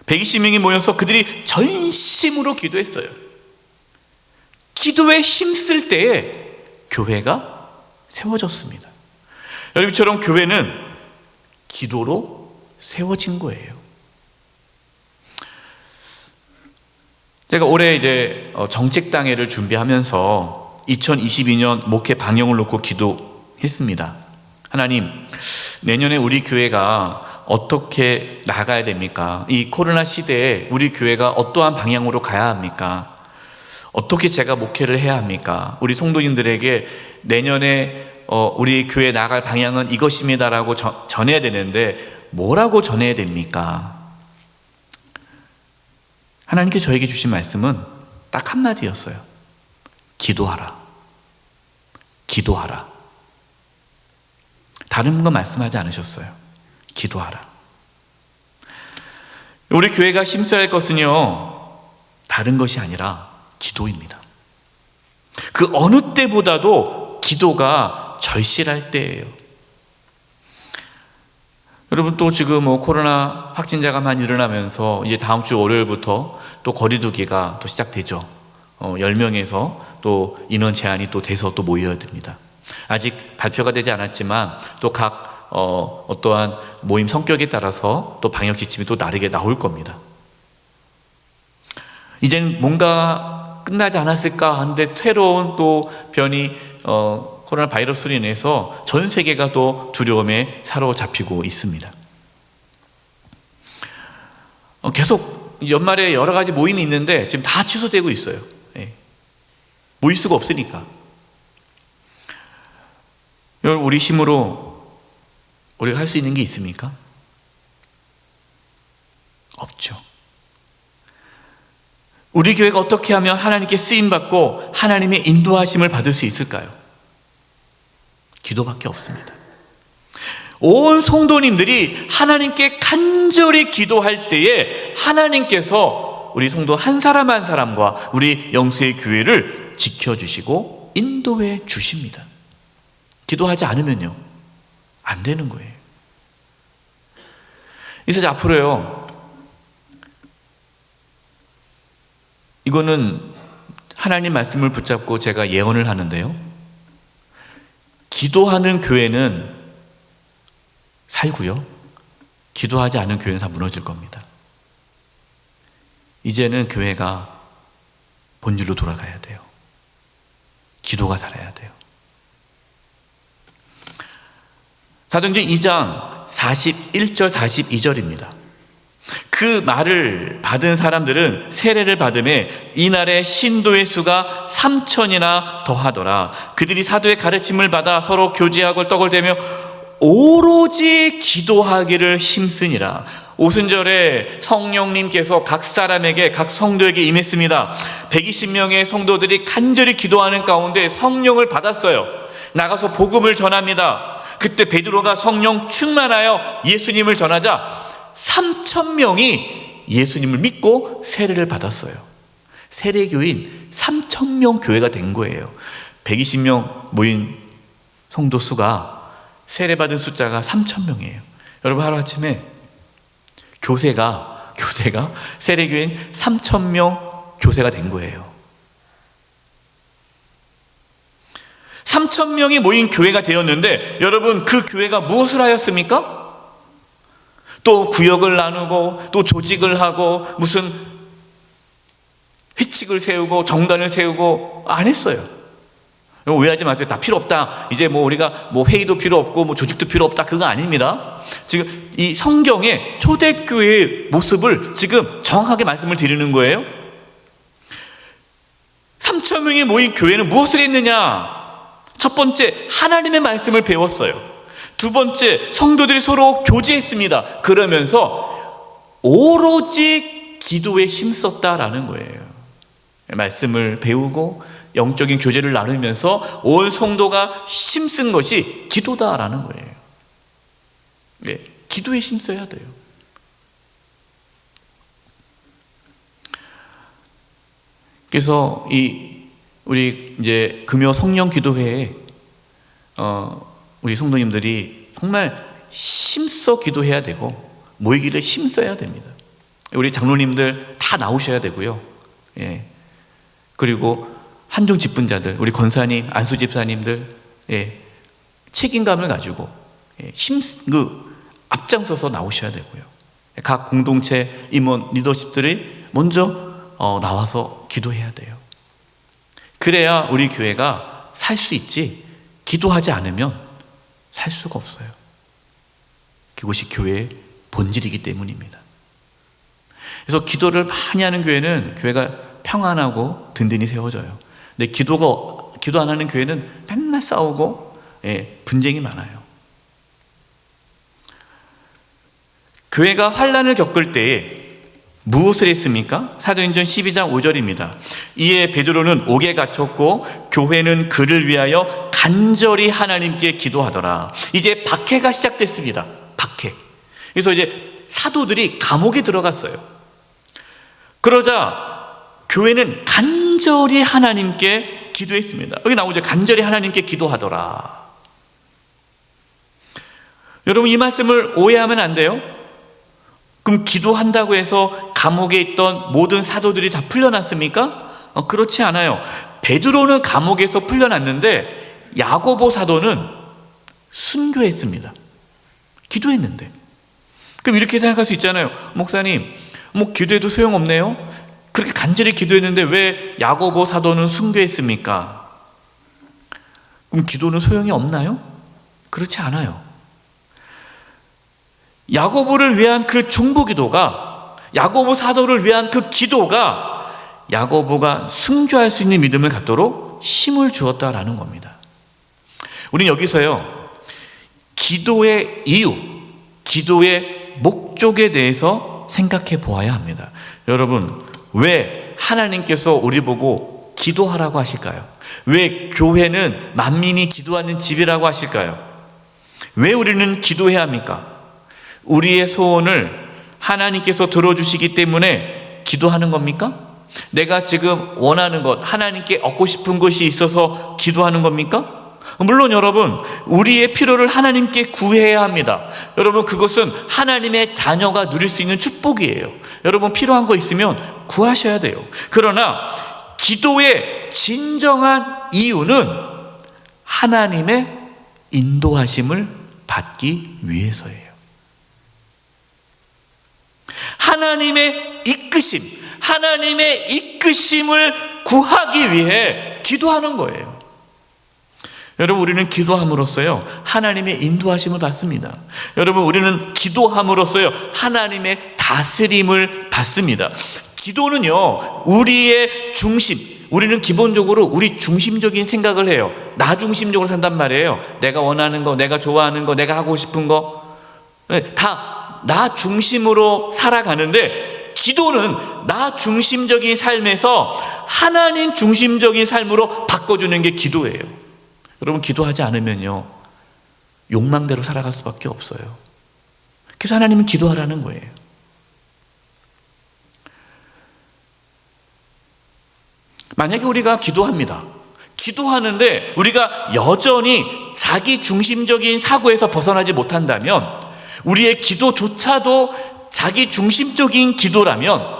120명이 모여서 그들이 전심으로 기도했어요. 기도에 힘쓸 때에 교회가 세워졌습니다. 여러분처럼 교회는 기도로 세워진 거예요. 제가 올해 이제 정책당회를 준비하면서 2022년 목회 방향을 놓고 기도했습니다. 하나님, 내년에 우리 교회가 어떻게 나가야 됩니까? 이 코로나 시대에 우리 교회가 어떠한 방향으로 가야 합니까? 어떻게 제가 목회를 해야 합니까? 우리 성도님들에게 내년에 우리 교회 나갈 방향은 이것입니다라고 전해야 되는데 뭐라고 전해야 됩니까? 하나님께 저에게 주신 말씀은 딱 한마디였어요. 기도하라. 기도하라. 다른 거 말씀하지 않으셨어요. 기도하라. 우리 교회가 힘써야 할 것은요, 다른 것이 아니라 기도입니다. 그 어느 때보다도 기도가 절실할 때예요. 여러분, 또 지금 코로나 확진자가 많이 일어나면서 이제 다음 주 월요일부터 또 거리두기가 또 시작되죠. 10명에서 또 인원 제한이 또 돼서 또 모여야 됩니다. 아직 발표가 되지 않았지만 또 각 어떠한 모임 성격에 따라서 또 방역 지침이 또 다르게 나올 겁니다. 이젠 뭔가 끝나지 않았을까 하는데 새로운 또 변이 코로나 바이러스로 인해서 전 세계가 또 두려움에 사로잡히고 있습니다. 계속 연말에 여러 가지 모임이 있는데 지금 다 취소되고 있어요. 모일 수가 없으니까. 여러분, 우리 힘으로 우리가 할 수 있는 게 있습니까? 없죠. 우리 교회가 어떻게 하면 하나님께 쓰임받고 하나님의 인도하심을 받을 수 있을까요? 기도밖에 없습니다. 온 성도님들이 하나님께 간절히 기도할 때에 하나님께서 우리 성도 한 사람 한 사람과 우리 영수의 교회를 지켜주시고 인도해 주십니다. 기도하지 않으면요, 안 되는 거예요. 그래서 앞으로요, 이거는 하나님 말씀을 붙잡고 제가 예언을 하는데요, 기도하는 교회는 살고요, 기도하지 않은 교회는 다 무너질 겁니다. 이제는 교회가 본질로 돌아가야 돼요. 기도가 살아야 돼요. 사도행전 2장 41절 42절입니다. 그 말을 받은 사람들은 세례를 받음에 이날에 신도의 수가 3,000이나 더하더라. 그들이 사도의 가르침을 받아 서로 교제하고 떡을 대며 오로지 기도하기를 힘쓰니라. 오순절에 성령님께서 각 사람에게, 각 성도에게 임했습니다. 120명의 성도들이 간절히 기도하는 가운데 성령을 받았어요. 나가서 복음을 전합니다. 그때 베드로가 성령 충만하여 예수님을 전하자 3,000명이 예수님을 믿고 세례를 받았어요. 세례교인 3,000 3,000명 교회가 된 거예요. 120명 모인 성도 수가 세례받은 숫자가 3,000명이에요. 여러분, 하루아침에 교세가 세례교인 3,000명 교세가 된 거예요. 3,000명이 모인 교회가 되었는데, 여러분, 그 교회가 무엇을 하였습니까? 또 구역을 나누고 또 조직을 하고 무슨 회칙을 세우고 정단을 세우고 안 했어요. 오해하지 마세요. 다 필요 없다. 이제 뭐 우리가 뭐 회의도 필요 없고 뭐 조직도 필요 없다. 그거 아닙니다. 지금 이 성경의 초대교회의 모습을 지금 정확하게 말씀을 드리는 거예요. 3,000명이 모인 교회는 무엇을 했느냐? 첫 번째, 하나님의 말씀을 배웠어요. 두 번째, 성도들이 서로 교제했습니다. 그러면서 오로지 기도에 힘썼다라는 거예요. 말씀을 배우고 영적인 교제를 나누면서 온 성도가 힘쓴 것이 기도다라는 거예요. 네, 기도에 힘써야 돼요. 그래서 우리 이제 금요 성령 기도회에 우리 성도님들이 정말 힘써 기도해야 되고 모이기를 힘써야 됩니다. 우리 장로님들 다 나오셔야 되고요. 예. 그리고 한중 집분자들, 우리 권사님, 안수 집사님들, 예. 책임감을 가지고 앞장서서 나오셔야 되고요. 각 공동체 임원 리더십들이 먼저 나와서 기도해야 돼요. 그래야 우리 교회가 살 수 있지, 기도하지 않으면 살 수가 없어요. 그것이 교회의 본질이기 때문입니다. 그래서 기도를 많이 하는 교회는 교회가 평안하고 든든히 세워져요. 근데 기도 안 하는 교회는 맨날 싸우고 분쟁이 많아요. 교회가 환난을 겪을 때에 무엇을 했습니까? 사도행전 12장 5절입니다. 이에 베드로는 옥에 갇혔고 교회는 그를 위하여 간절히 하나님께 기도하더라. 이제 박해가 시작됐습니다. 박해. 그래서 이제 사도들이 감옥에 들어갔어요. 그러자 교회는 간절히 하나님께 기도했습니다. 여기 나오죠. 간절히 하나님께 기도하더라. 여러분, 이 말씀을 오해하면 안 돼요. 그럼 기도한다고 해서 감옥에 있던 모든 사도들이 다 풀려났습니까? 그렇지 않아요. 베드로는 감옥에서 풀려났는데 야고보 사도는 순교했습니다. 기도했는데. 그럼 이렇게 생각할 수 있잖아요. 목사님, 뭐 기도해도 소용없네요. 그렇게 간절히 기도했는데 왜 야고보 사도는 순교했습니까? 그럼 기도는 소용이 없나요? 그렇지 않아요. 야고보를 위한 그 중보기도가, 야고보 사도를 위한 그 기도가 야고보가 순교할 수 있는 믿음을 갖도록 힘을 주었다라는 겁니다. 우리는 여기서요, 기도의 이유, 기도의 목적에 대해서 생각해 보아야 합니다. 여러분, 왜 하나님께서 우리 보고 기도하라고 하실까요? 왜 교회는 만민이 기도하는 집이라고 하실까요? 왜 우리는 기도해야 합니까? 우리의 소원을 하나님께서 들어주시기 때문에 기도하는 겁니까? 내가 지금 원하는 것, 하나님께 얻고 싶은 것이 있어서 기도하는 겁니까? 물론 여러분, 우리의 필요를 하나님께 구해야 합니다. 여러분, 그것은 하나님의 자녀가 누릴 수 있는 축복이에요. 여러분, 필요한 거 있으면 구하셔야 돼요. 그러나 기도의 진정한 이유는 하나님의 인도하심을 받기 위해서예요. 하나님의 이끄심을 구하기 위해 기도하는 거예요. 여러분, 우리는 기도함으로써요, 하나님의 인도하심을 받습니다. 여러분, 우리는 기도함으로써요, 하나님의 다스림을 받습니다. 기도는요, 우리의 중심, 우리는 기본적으로 우리 중심적인 생각을 해요. 나 중심적으로 산단 말이에요. 내가 원하는 거, 내가 좋아하는 거, 내가 하고 싶은 거, 다 나 중심으로 살아가는데, 기도는 나 중심적인 삶에서 하나님 중심적인 삶으로 바꿔주는 게 기도예요. 여러분, 기도하지 않으면요, 욕망대로 살아갈 수밖에 없어요. 그래서 하나님은 기도하라는 거예요. 만약에 우리가 기도합니다. 기도하는데 우리가 여전히 자기 중심적인 사고에서 벗어나지 못한다면, 우리의 기도조차도 자기 중심적인 기도라면,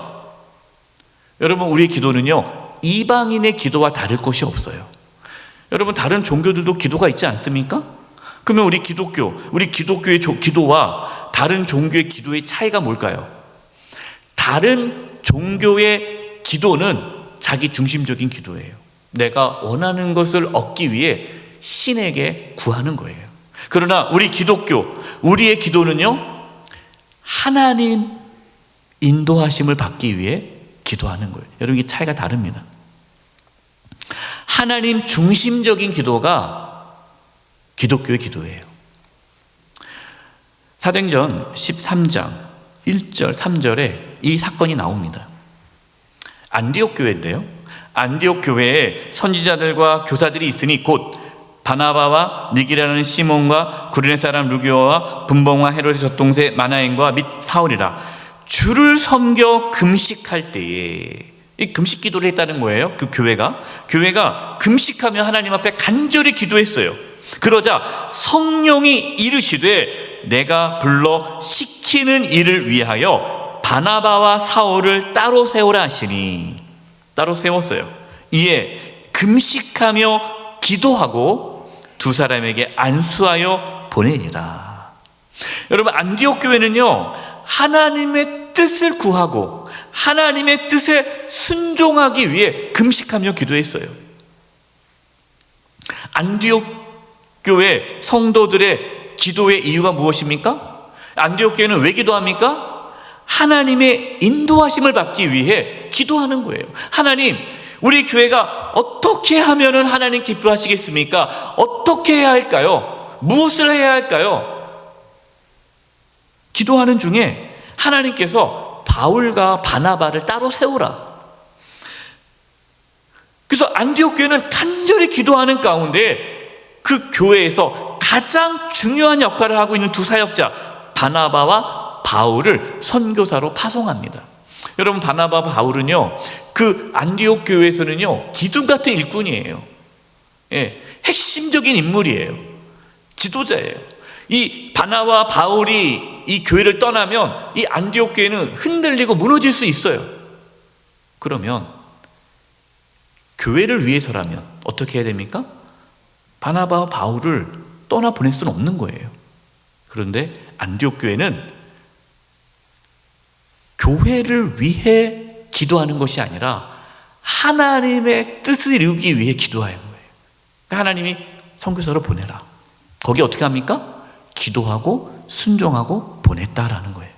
여러분, 우리의 기도는요, 이방인의 기도와 다를 것이 없어요. 여러분, 다른 종교들도 기도가 있지 않습니까? 그러면 우리 기독교의 기도와 다른 종교의 기도의 차이가 뭘까요? 다른 종교의 기도는 자기 중심적인 기도예요. 내가 원하는 것을 얻기 위해 신에게 구하는 거예요. 그러나 우리의 기도는요, 하나님 인도하심을 받기 위해 기도하는 거예요. 여러분, 이 차이가 다릅니다. 하나님 중심적인 기도가 기독교의 기도예요. 사도행전 13장 1절 3절에 이 사건이 나옵니다. 안디옥 교회인데요, 안디옥 교회에 선지자들과 교사들이 있으니 곧 바나바와 니기라는 시몬과 구레네 사람 루기오와 분봉과 헤롯의 젖동생 마나엔과 및 사울이라. 주를 섬겨 금식할 때에, 이 금식 기도를 했다는 거예요. 그 교회가 금식하며 하나님 앞에 간절히 기도했어요. 그러자 성령이 이르시되 내가 불러 시키는 일을 위하여 바나바와 사울을 따로 세우라 하시니, 따로 세웠어요. 이에 금식하며 기도하고 두 사람에게 안수하여 보내니라. 여러분, 안디옥 교회는요, 하나님의 뜻을 구하고 하나님의 뜻에 순종하기 위해 금식하며 기도했어요. 안디옥 교회 성도들의 기도의 이유가 무엇입니까? 안디옥 교회는 왜 기도합니까? 하나님의 인도하심을 받기 위해 기도하는 거예요. 하나님, 우리 교회가 어떻게 하면은 하나님 기뻐하시겠습니까? 어떻게 해야 할까요? 무엇을 해야 할까요? 기도하는 중에 하나님께서 바울과 바나바를 따로 세우라. 그래서 안디옥 교회는 간절히 기도하는 가운데 그 교회에서 가장 중요한 역할을 하고 있는 두 사역자 바나바와 바울을 선교사로 파송합니다. 여러분, 바나바 바울은요, 그 안디옥 교회에서는요, 기둥 같은 일꾼이에요. 핵심적인 인물이에요. 지도자예요. 이 바나바와 바울이 이 교회를 떠나면 이 안디옥 교회는 흔들리고 무너질 수 있어요. 그러면 교회를 위해서라면 어떻게 해야 됩니까? 바나바와 바울을 떠나 보낼 수는 없는 거예요. 그런데 안디옥 교회는 교회를 위해 기도하는 것이 아니라 하나님의 뜻을 이루기 위해 기도하는 거예요. 그러니까 하나님이 선교사로 보내라. 거기 어떻게 합니까? 기도하고 순종하고 보냈다라는 거예요.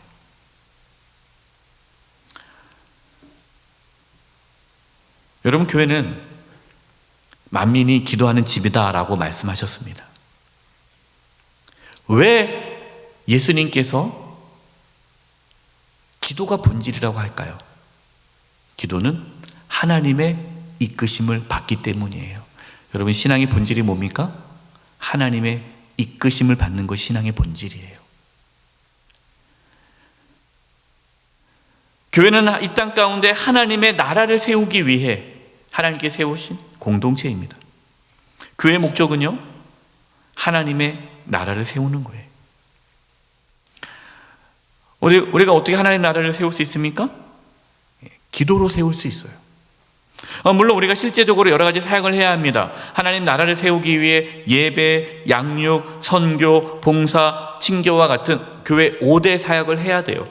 여러분, 교회는 만민이 기도하는 집이다라고 말씀하셨습니다. 왜 예수님께서 기도가 본질이라고 할까요? 기도는 하나님의 이끄심을 받기 때문이에요. 여러분, 신앙의 본질이 뭡니까? 하나님의 이끄심을 받는 것이 신앙의 본질이에요. 교회는 이 땅 가운데 하나님의 나라를 세우기 위해 하나님께 세우신 공동체입니다. 교회의 목적은요, 하나님의 나라를 세우는 거예요. 우리가 어떻게 하나님의 나라를 세울 수 있습니까? 기도로 세울 수 있어요. 물론 우리가 실제적으로 여러 가지 사역을 해야 합니다. 하나님 나라를 세우기 위해 예배, 양육, 선교, 봉사, 친교와 같은 교회 5대 사역을 해야 돼요.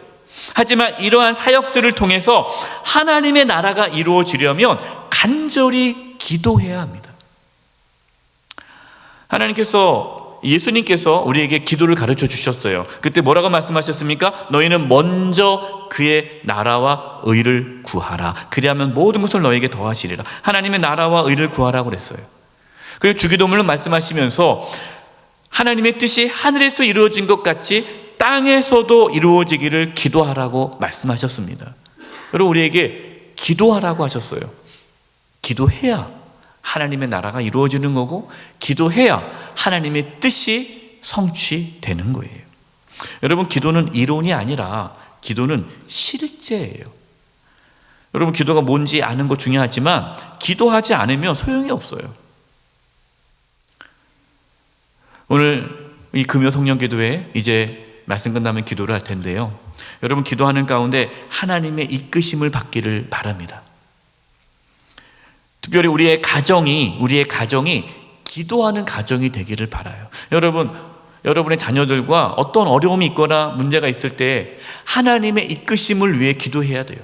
하지만 이러한 사역들을 통해서 하나님의 나라가 이루어지려면 간절히 기도해야 합니다. 예수님께서 우리에게 기도를 가르쳐 주셨어요. 그때 뭐라고 말씀하셨습니까? 너희는 먼저 그의 나라와 의를 구하라. 그리하면 모든 것을 너에게 더하시리라. 하나님의 나라와 의를 구하라고 그랬어요. 그리고 주기도문을 말씀하시면서 하나님의 뜻이 하늘에서 이루어진 것 같이 땅에서도 이루어지기를 기도하라고 말씀하셨습니다. 여러분, 우리에게 기도하라고 하셨어요. 기도해야 하나님의 나라가 이루어지는 거고, 기도해야 하나님의 뜻이 성취되는 거예요. 여러분, 기도는 이론이 아니라 기도는 실제예요. 여러분, 기도가 뭔지 아는 거 중요하지만 기도하지 않으면 소용이 없어요. 오늘 이 금요 성령 기도회 이제 말씀 끝나면 기도를 할 텐데요, 여러분, 기도하는 가운데 하나님의 이끄심을 받기를 바랍니다. 특별히 우리의 가정이 기도하는 가정이 되기를 바라요. 여러분의 자녀들과 어떤 어려움이 있거나 문제가 있을 때 하나님의 이끄심을 위해 기도해야 돼요.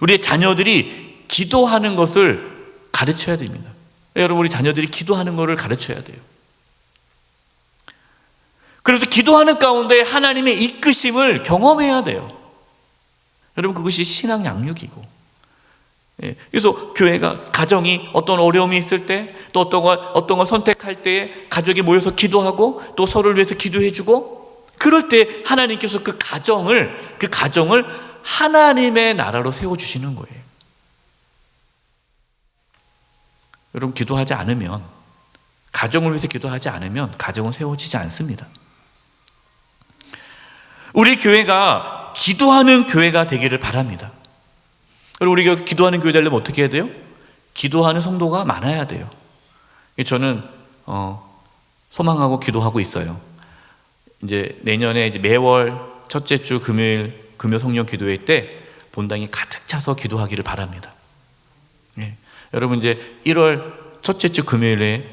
우리의 자녀들이 기도하는 것을 가르쳐야 됩니다. 여러분, 우리 자녀들이 기도하는 것을 가르쳐야 돼요. 그래서 기도하는 가운데 하나님의 이끄심을 경험해야 돼요. 여러분, 그것이 신앙 양육이고, 그래서 교회가, 가정이 어떤 어려움이 있을 때, 또 어떤 걸 선택할 때에 가족이 모여서 기도하고 또 서로를 위해서 기도해주고, 그럴 때 하나님께서 그 가정을 하나님의 나라로 세워주시는 거예요. 여러분, 기도하지 않으면, 가정을 위해서 기도하지 않으면 가정은 세워지지 않습니다. 우리 교회가 기도하는 교회가 되기를 바랍니다. 그리고 우리가 기도하는 교회 되려면 어떻게 해야 돼요? 기도하는 성도가 많아야 돼요. 저는 소망하고 기도하고 있어요. 이제 내년에 이제 매월 첫째 주 금요일 금요 성령 기도회 때 본당이 가득 차서 기도하기를 바랍니다. 여러분, 이제 1월 첫째 주 금요일에,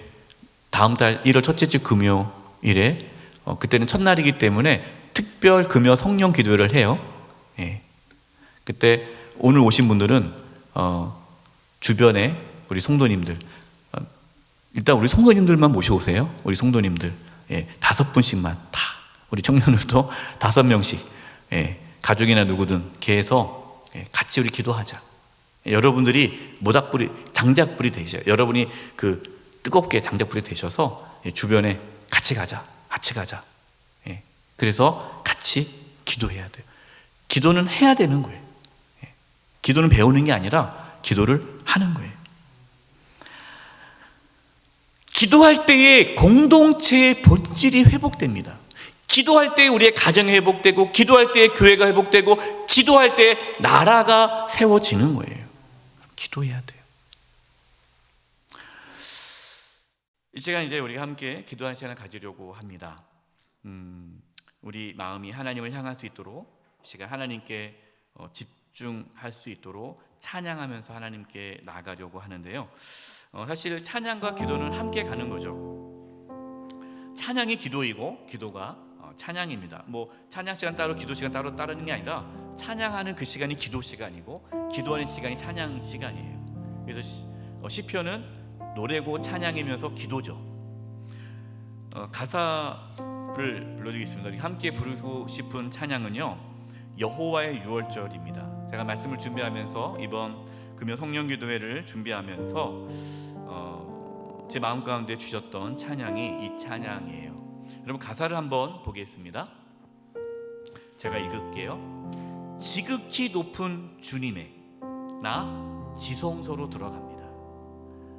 다음 달 1월 첫째 주 금요일에 그때는 첫날이기 때문에 특별 금요 성령 기도회를 해요. 그때 오늘 오신 분들은 주변에 우리 성도님들, 일단 우리 성도님들만 모셔오세요. 우리 성도님들 5분씩만 다, 우리 청년들도 5명씩, 가족이나 누구든 이렇게 해서 같이 우리 기도하자. 여러분들이 모닥불이, 장작불이 되셔요. 여러분이 그 뜨겁게 장작불이 되셔서 주변에 같이 가자. 그래서 같이 기도해야 돼요. 기도는 해야 되는 거예요. 기도는 배우는 게 아니라 기도를 하는 거예요. 기도할 때에 공동체의 본질이 회복됩니다. 기도할 때 우리의 가정이 회복되고, 기도할 때 교회가 회복되고, 기도할 때 나라가 세워지는 거예요. 기도해야 돼요. 이 시간 이제 우리가 함께 기도하는 시간을 가지려고 합니다. 우리 마음이 하나님을 향할 수 있도록, 시간 하나님께 집중할 수 있도록 찬양하면서 하나님께 나아가려고 하는데요, 사실 찬양과 기도는 함께 가는 거죠. 찬양이 기도이고 기도가 찬양입니다. 뭐 찬양 시간 따로 기도 시간 따로 따르는 게 아니라, 찬양하는 그 시간이 기도 시간이고 기도하는 시간이 찬양 시간이에요. 그래서 시편은 노래고 찬양이면서 기도죠. 가사를 불러드리겠습니다. 함께 부르고 싶은 찬양은요, 여호와의 유월절입니다. 제가 말씀을 준비하면서, 이번 금요 성령 기도회를 준비하면서 제 마음 가운데 주셨던 찬양이 이 찬양이에요. 여러분, 가사를 한번 보겠습니다. 제가 읽을게요. 지극히 높은 주님의 나 지성소로 들어갑니다.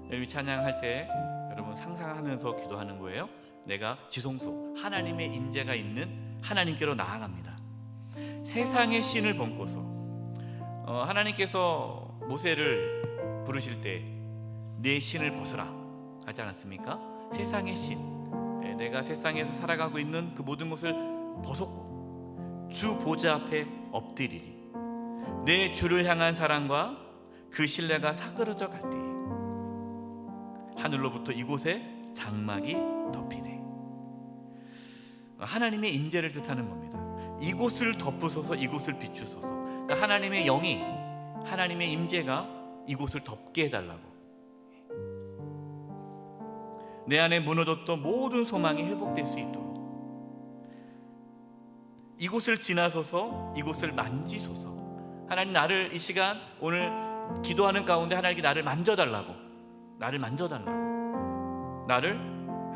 여러분, 찬양할 때 여러분 상상하면서 기도하는 거예요. 내가 지성소, 하나님의 임재가 있는 하나님께로 나아갑니다. 세상의 신을 벗고서, 하나님께서 모세를 부르실 때 내 신을 벗으라 하지 않았습니까? 세상의 신, 내가 세상에서 살아가고 있는 그 모든 것을 벗었고 주 보좌 앞에 엎드리리. 내 주를 향한 사랑과 그 신뢰가 사그러져 갈 때에 하늘로부터 이곳에 장막이 덮이네. 하나님의 임재를 뜻하는 겁니다. 이곳을 덮으소서, 이곳을 비추소서. 그러니까 하나님의 영이, 하나님의 임재가 이곳을 덮게 해달라고. 내 안에 무너졌던 모든 소망이 회복될 수 있도록 이곳을 지나서서 이곳을 만지소서. 하나님, 나를 이 시간 오늘 기도하는 가운데 하나님께 나를 만져달라고, 나를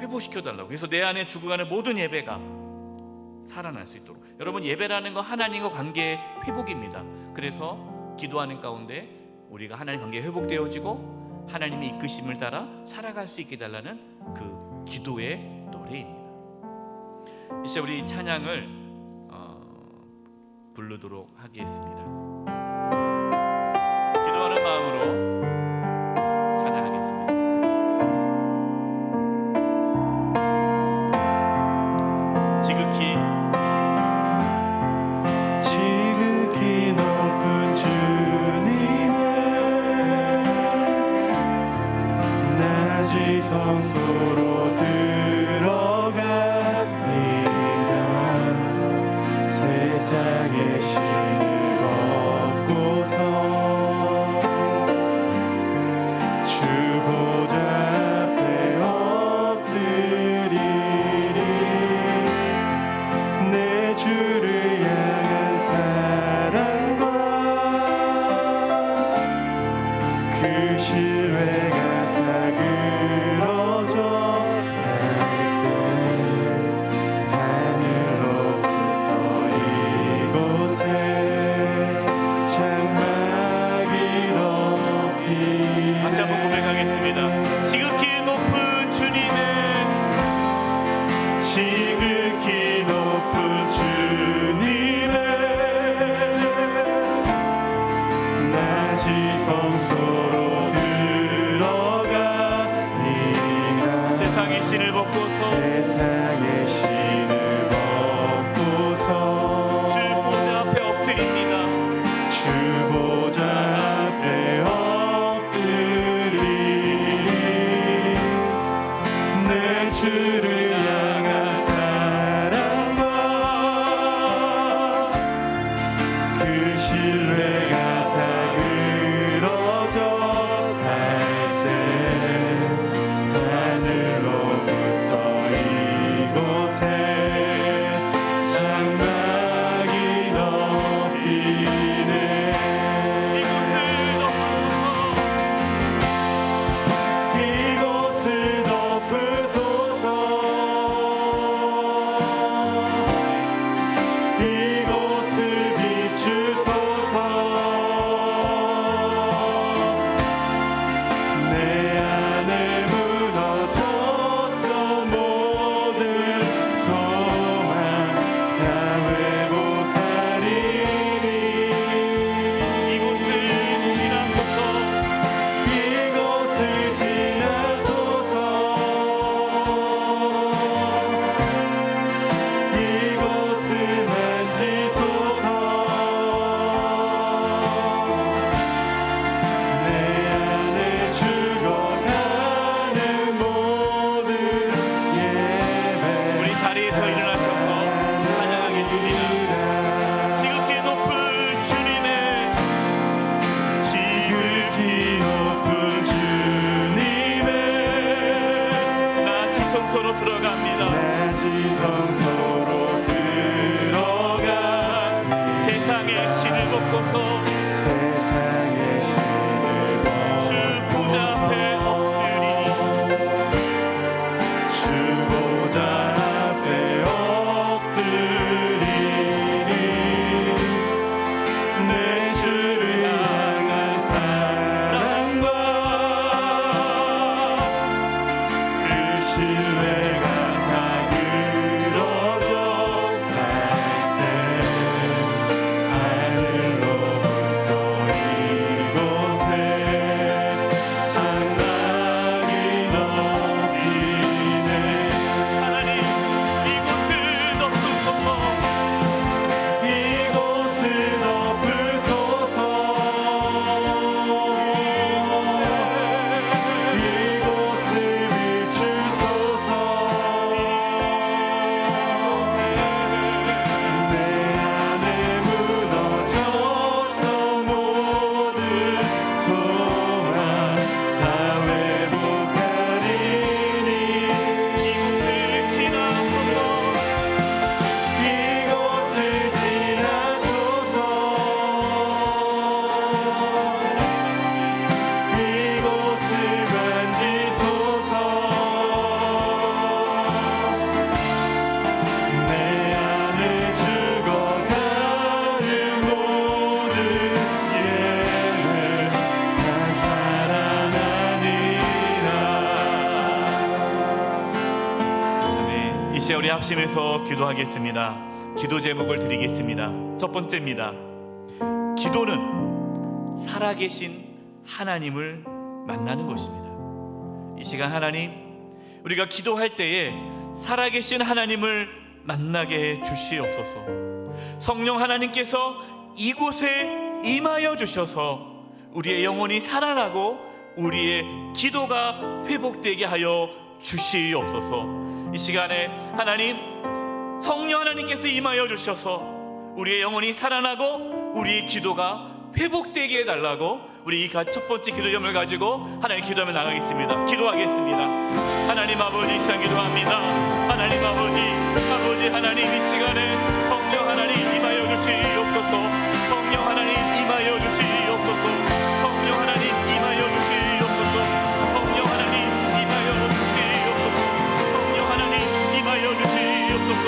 회복시켜달라고. 그래서 내 안에 죽어가는 모든 예배가 살아날 수 있도록. 여러분, 예배라는 건 하나님과 관계의 회복입니다. 그래서 기도하는 가운데 우리가 하나님 관계에 회복되어지고 하나님의 이끄심을 따라 살아갈 수 있게 달라는 그 기도의 노래입니다. 이제 우리 찬양을 부르도록 하겠습니다. 마음으로 찬양하겠습니다. 지극히 지극히 높은 주님의 낮이 성소로 들어갑니다. 세상의 신을 벗고서 주 보좌 앞에 엎드리리. 내 주를 향한 사랑과 그 신뢰가 사그러져 갈 때 하늘로부터 이곳에 장막이 덮이. 다시 한번 고백하겠습니다. 지극히 높은 주님의 지극히 높은 주님의 낮이 성소로 들어갑니다. 세상의 신을 벗고서 세상의 신을 벗고서 주 보좌 앞에 엎드립니다. 주 보좌 앞에 엎드리리. 내 주를 향한 사랑과 그 신뢰가 사그러져 갈 때 하늘로부터 이곳에 장막이 덮이네. 이곳을 덮으소서. 이곳을 비추소서. 내 안에 무너졌던 모든 소망 다 회복하리니. 이곳을 지나소서. 이곳을 지나소서. 이곳을 만지소서. 내 안에 죽어가는 모든 예배 우리 자리에서 일어나셔서 찬양하겠습니다. 지극히 높은 주님의 지극히 높은 주님의 낮이 성소로 들어갑니다. 낮이 성소로 들어가 세상의 신을 벗고서 세상의 신을 주 보좌 앞에 엎드리니 주 보좌 앞에 엎드리니. 내 주를 향한 사랑과 그 신뢰가 사그러져 갈 때 하늘로부터 이곳에 장막이 덮이네. 하나님 이곳을 덮으소서. 이곳을 덮으소서. 이곳을 비추소서. 내 안에 무너졌던 모든 소망 다 회복하리니. 이곳을 지나소서. 이곳을 지나소서. 이곳을 만지소서. 내 안에 죽어가는 모든 예물 다 살아나니라. 네, 이 시간 우리 합심해서 기도하겠습니다. 기도 제목을 드리겠습니다. 첫 번째입니다. 기도는 살아계신 하나님을 만나는 것입니다. 이 시간 하나님, 우리가 기도할 때에 살아계신 하나님을 만나게 해 주시옵소서. 성령 하나님께서 이곳에 임하여 주셔서 우리의 영혼이 살아나고 우리의 기도가 회복되게 하여 주시옵소서. 이 시간에 하나님, 성령 하나님께서 임하여 주셔서 우리의 영혼이 살아나고 우리의 기도가 회복되게 해달라고 우리 이 첫 번째 기도 점을 가지고 하나님 기도하며 나가겠습니다. 기도하겠습니다. 하나님 아버지, 이 시간 기도합니다. 하나님 아버지 하나님, 이 시간에 성령 하나님 임하여 주시옵소서. 성령 하나님 임하여 주시옵소서. 성령 하나님 임하여 주시옵소서. 성령 하나님 임하여 주시옵소서. 성령 하나님 임하여 주시옵소서.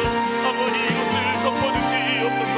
아버지, 이곳을 덮어주시옵소서.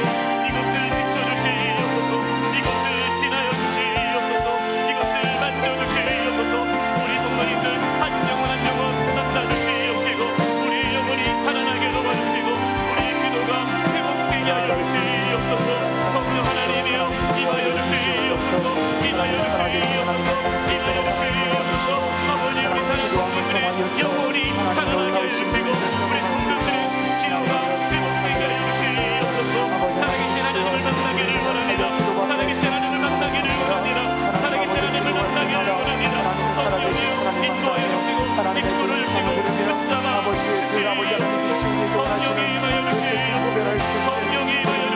이곳을 비춰주시옵소서. 이곳을 지나여 주시옵소서. 이곳을 만져주시옵소서. 우리 성도님들 한 영혼 한 영혼 만나주시옵시고 우리 영혼이 살아나게 도와주시고 우리 기도가 회복되게 하여 주시옵소서. 성령 하나님이여 임하여 주시옵소서. 임하여 주시옵소서. 임하여 주시옵소서. 아버지, 우리 사랑하는 영혼이 살아나게 하여 주시고 우리 성도들의 기도가 회복되게 하여 주시옵소서. 살아계신 하나님을 만나기를 원합니다. 살아계신 하나님을 만나기를 원합니다. 살아계신 하나님을 만나기를 원합니다. 성령이여 인도하여 주시고 인도를 주시고 붙잡아 주시옵소서. 성령이 임하여 주시옵소서. 성령이 임하여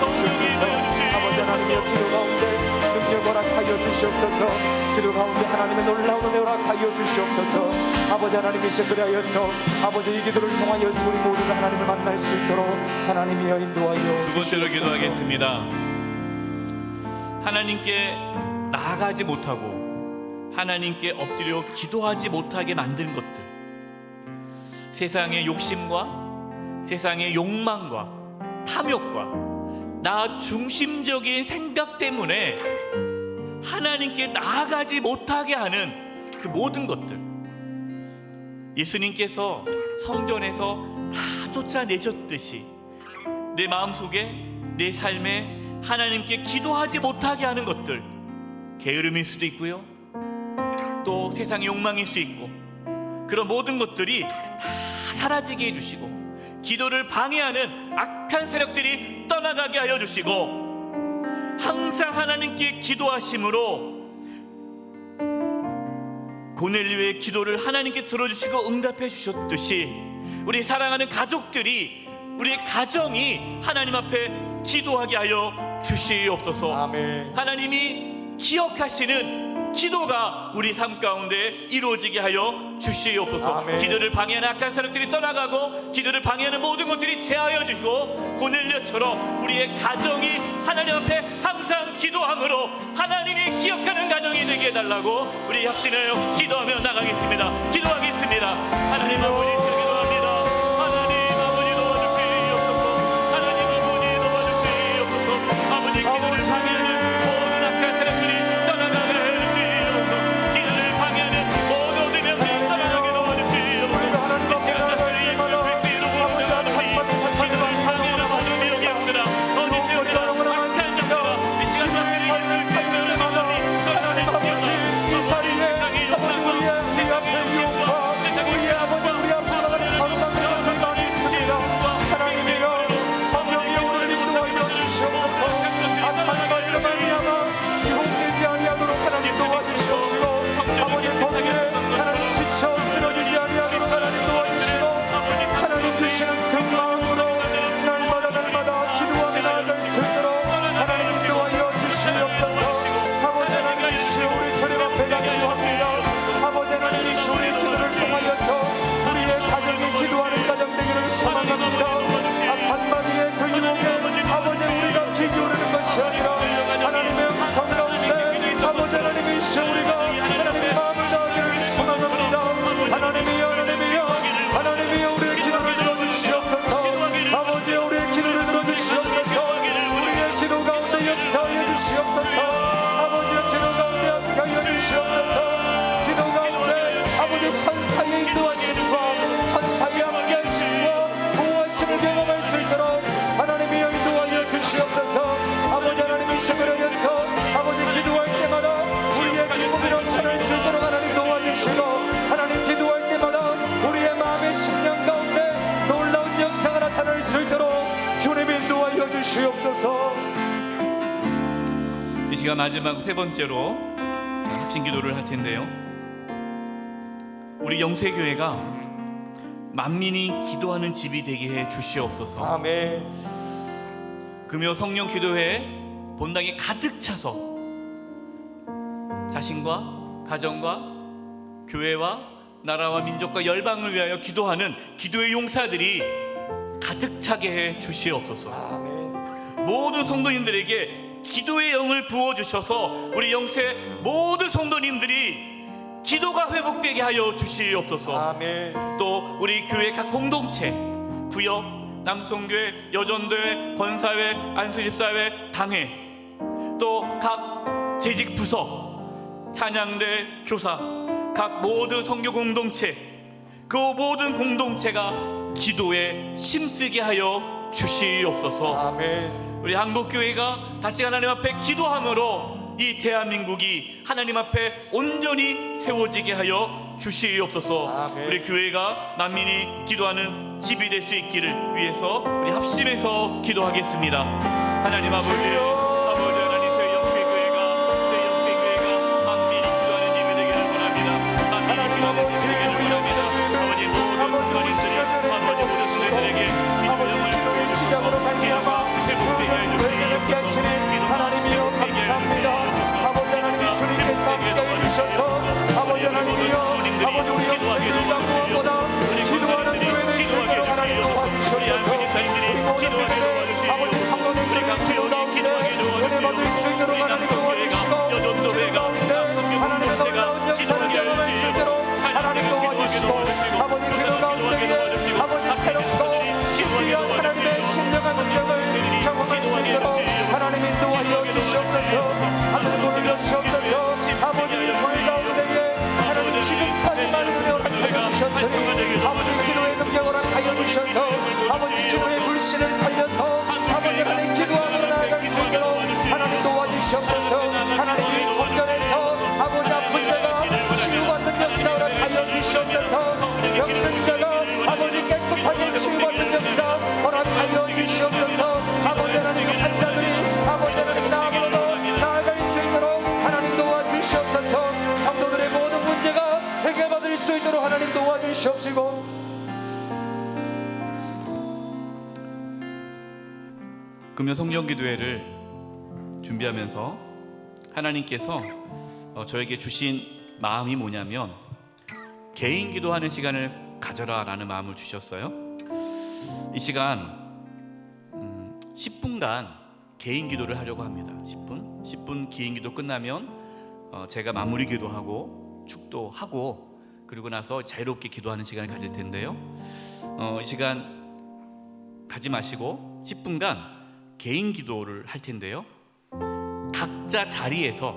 주시옵소서. 아버지 하나님의 기도 가운데 능력 허락하여 주시옵소서. 기도 가운데 하나님의 놀라운 은혜 허락하여 주시옵소서. 아버지 하나님이 그리하여서 아버지 이 기도를 통하여서 우리 모두가 하나님을 만날 수 있도록 하나님이여 인도하여 두 번째로 주시옵소서. 기도하겠습니다. 하나님께 나아가지 못하고 하나님께 엎드려 기도하지 못하게 만든 것들, 세상의 욕심과 세상의 욕망과 탐욕과 나 중심적인 생각 때문에 하나님께 나아가지 못하게 하는 그 모든 것들, 예수님께서 성전에서 다 쫓아내셨듯이 내 마음속에 내 삶에 하나님께 기도하지 못하게 하는 것들, 게으름일 수도 있고요, 또 세상의 욕망일 수 있고, 그런 모든 것들이 다 사라지게 해주시고 기도를 방해하는 악한 세력들이 떠나가게 하여 주시고 항상 하나님께 기도하심으로 고넬료의 기도를 하나님께 들어주시고 응답해 주셨듯이 우리 사랑하는 가족들이, 우리의 가정이 하나님 앞에 기도하게 하여 주시옵소서. 아멘. 하나님이 기억하시는 기도가 우리 삶 가운데 이루어지게 하여 주시옵소서. 아멘. 기도를 방해하는 악한 세력들이 떠나가고 기도를 방해하는 모든 것들이 제하여 주시고 고넬료처럼 우리의 가정이 하나님 앞에 항상 기도함으로 하나님이 기억하는 가정이 되게 해달라고 우리 협신하여 기도하며 나가겠습니다. 기도하겠습니다. 하나님 아버지, 기도합니다. 하나님 아버지 도와주시옵소서. 하나님 아버지 도와주시옵소서. 아버지, 기도를 방해하는 모든 악한 세력들이 떠나가게 해주시옵소서. 기도를 방해하는 모든 어둠의 영들이 떠나가게 도와주시옵소서. 이 시간 자체를 예수 그리스도로 부르짖어가노니 기도를 방해하는 모든 영의 영들아, 어디서 영들아, 악한 영들아, 이 시간 자체를 예수 그리스도로 부르짖어가노니 떠나가게 하옵소서. 아버지, 세상의 욕망과 세상의 욕심과 세상의 욕망과 시간 마지막 세 번째로 합심 기도를 할 텐데요. 우리 영세교회가 만민이 기도하는 집이 되게 해 주시옵소서. 아멘. 금요 성령 기도회에 본당이 가득 차서 자신과 가정과 교회와 나라와 민족과 열방을 위하여 기도하는 기도의 용사들이 가득 차게 해 주시옵소서. 아멘. 모든 성도님들에게 기도의 영을 부어주셔서 우리 영세 모든 성도님들이 기도가 회복되게 하여 주시옵소서. 아멘. 또 우리 교회 각 공동체, 구역, 남성교회, 여전도회, 권사회, 안수집사회, 당회, 또 각 재직 부서, 찬양대, 교사, 각 모든 선교 공동체, 그 모든 공동체가 기도에 힘쓰게 하여 주시옵소서. 아멘. 우리 한국교회가 다시 하나님 앞에 기도함으로 이 대한민국이 하나님 앞에 온전히 세워지게 하여 주시옵소서. 아멘. 우리 교회가 만민이 기도하는 집이 될 수 있기를 위해서 우리 합심해서 기도하겠습니다. 하나님 아버지, 하나님 저희 영세교회가 만민이 기도하는 집이 되기를 원합니다. 만민이 기도하는 집이 되기를 원합니다. 아버지 모든 성도님들에게 기도의 시작으로 달려가 회복되게 해주시옵소서. 하나님이여 감사합니다. 아버지 하나님 주님께서 함께해 주셔서 아버지 하나님이여 아버지 우리 영세교회가 무엇보다 기도하는 교회를 있도록 하나님 도와주시옵소서. 우리 모든 분들 아버지 성도님들의 기도 가운데 은혜 받을 수 있도록 하나님 도와주시고 기도 가운데 하나님의 놀라운 역사를 경험할 수 있도록 하나님 도와주시고 아버지 기도 가운데 아버지 새롭고 신비한 하나님의 신령한 능력을 경험할 수 있도록 하나님 인도하여 주시옵소서. 하늘 문을 여시옵소서. 아버지 저희 가운데에 하나님 지금까지만 은혜를 하여 주셨으니 아버지 기도의 능력을 하여 주셔서 아버지 기도의 불신을 살려서 아버지 하나님 기도함으로 나아갈 수 있도록 하나님 도와주시옵소서. 하나님 이 성전에서 아버지 아픈 자가 치유받는 역사를 하여 주시옵소서. 병든 자가 아버지 깨끗하게 치유받는 역사 허락하여 주시옵소서. 아버지 하나님 환자들이 아버지 하나님 나아가로 나아갈 수 있도록 하나님 도와주시옵소서. 성도들의 모든 문제가 해결받을 수 있도록 하나님 도와주시옵시고 금요 성령 기도회를 준비하면서 하나님께서 저에게 주신 마음이 뭐냐면 개인 기도하는 시간을 가져라 라는 마음을 주셨어요. 이 시간 10분간 개인 기도를 하려고 합니다. 10분 개인 기도 끝나면 제가 마무리 기도하고 축도하고 그리고 나서 자유롭게 기도하는 시간을 가질 텐데요. 이 시간 가지 마시고 10분간 개인 기도를 할 텐데요. 각자 자리에서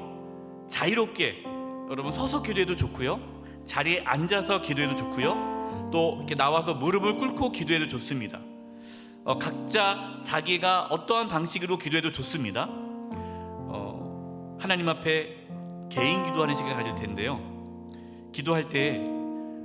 자유롭게 여러분 서서 기도해도 좋고요. 자리에 앉아서 기도해도 좋고요. 또 이렇게 나와서 무릎을 꿇고 기도해도 좋습니다. 각자 자기가 어떠한 방식으로 기도해도 좋습니다. 하나님 앞에 개인 기도하는 시간을 가질 텐데요. 기도할 때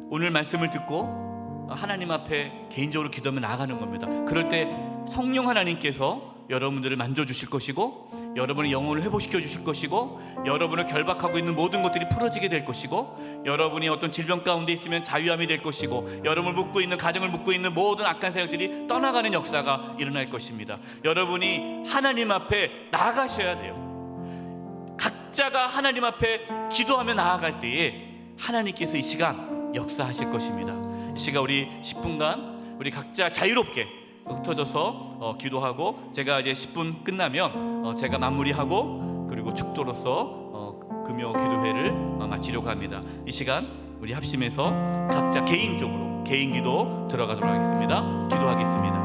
오늘 말씀을 듣고 하나님 앞에 개인적으로 기도하며 나아가는 겁니다. 그럴 때 성령 하나님께서 여러분들을 만져주실 것이고 여러분의 영혼을 회복시켜 주실 것이고 여러분을 결박하고 있는 모든 것들이 풀어지게 될 것이고 여러분이 어떤 질병 가운데 있으면 자유함이 될 것이고 여러분을 묶고 있는 가정을 묶고 있는 모든 악한 세력들이 떠나가는 역사가 일어날 것입니다. 여러분이 하나님 앞에 나아가셔야 돼요. 각자가 하나님 앞에 기도하며 나아갈 때에 하나님께서 이 시간 역사하실 것입니다. 이 시간 우리 10분간 우리 각자 자유롭게 흩어져서 기도하고 제가 이제 10분 끝나면 제가 마무리하고 그리고 축도로서 금요 기도회를 마치려고 합니다. 이 시간 우리 합심해서 각자 개인적으로 개인 기도 들어가도록 하겠습니다. 기도하겠습니다.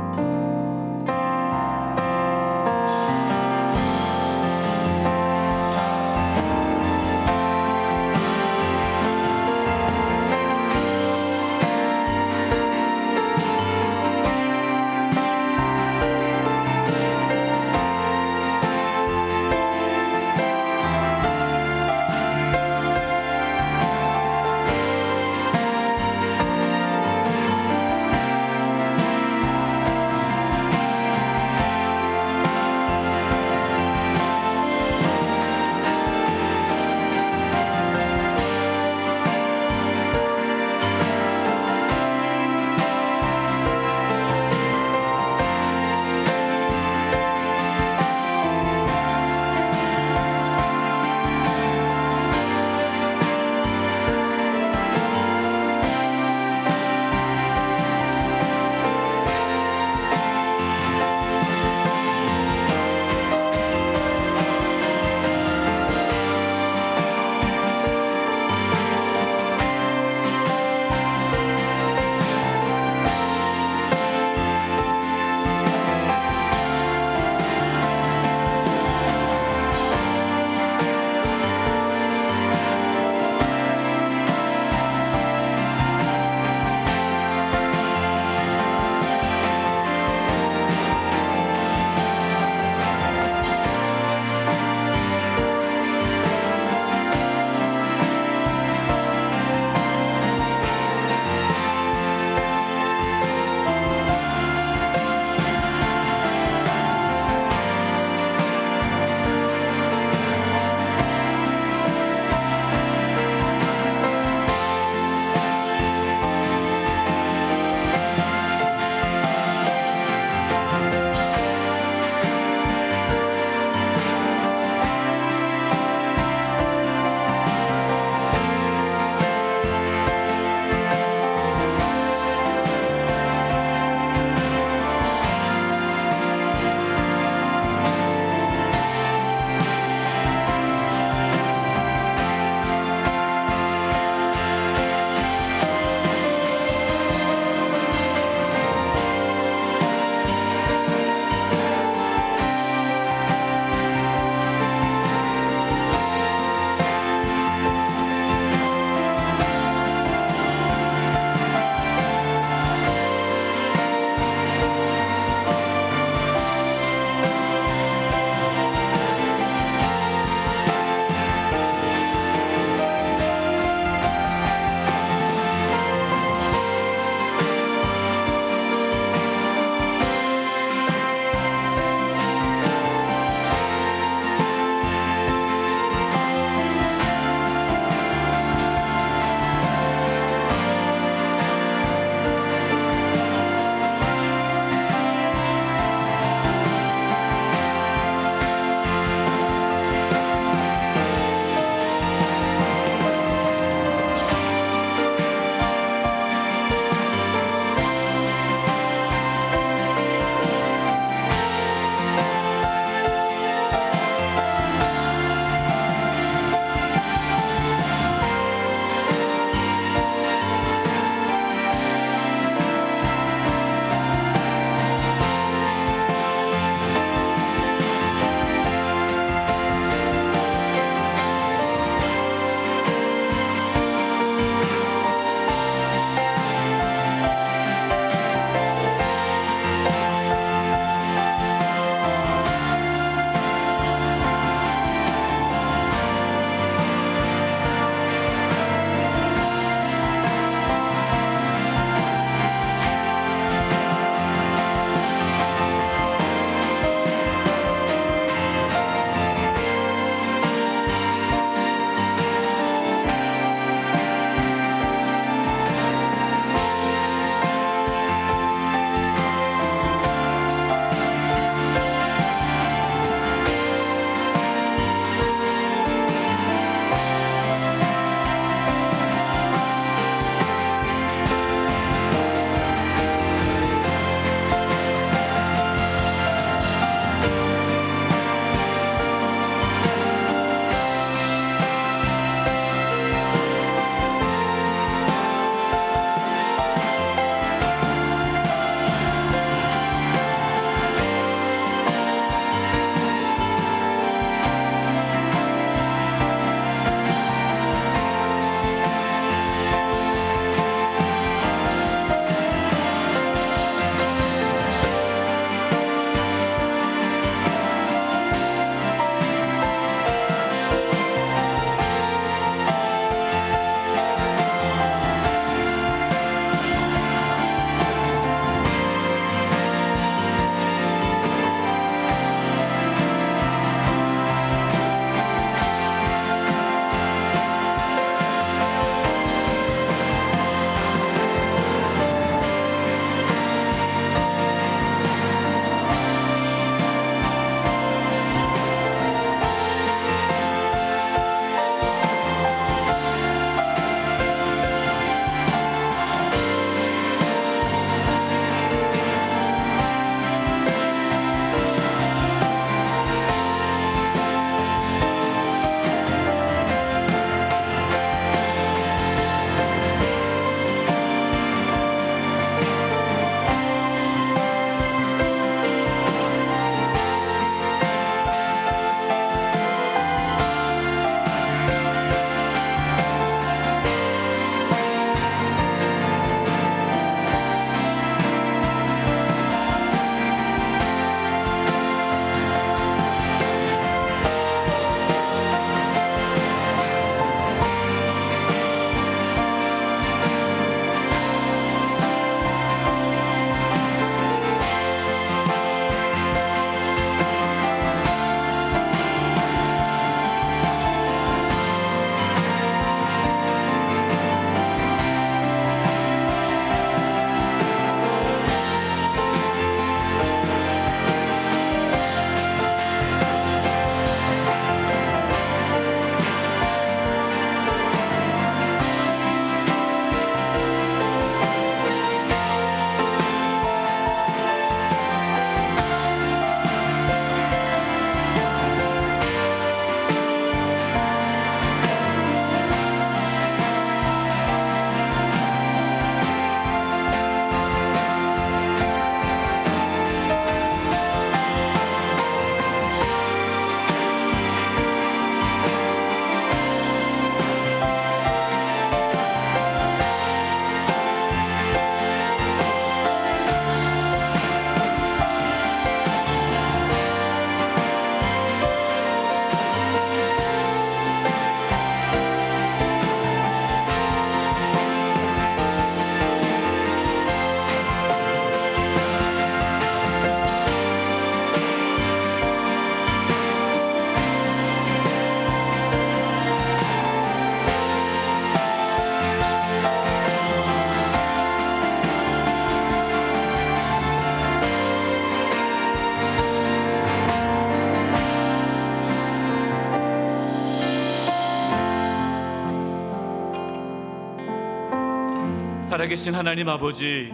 살아계신 하나님 아버지,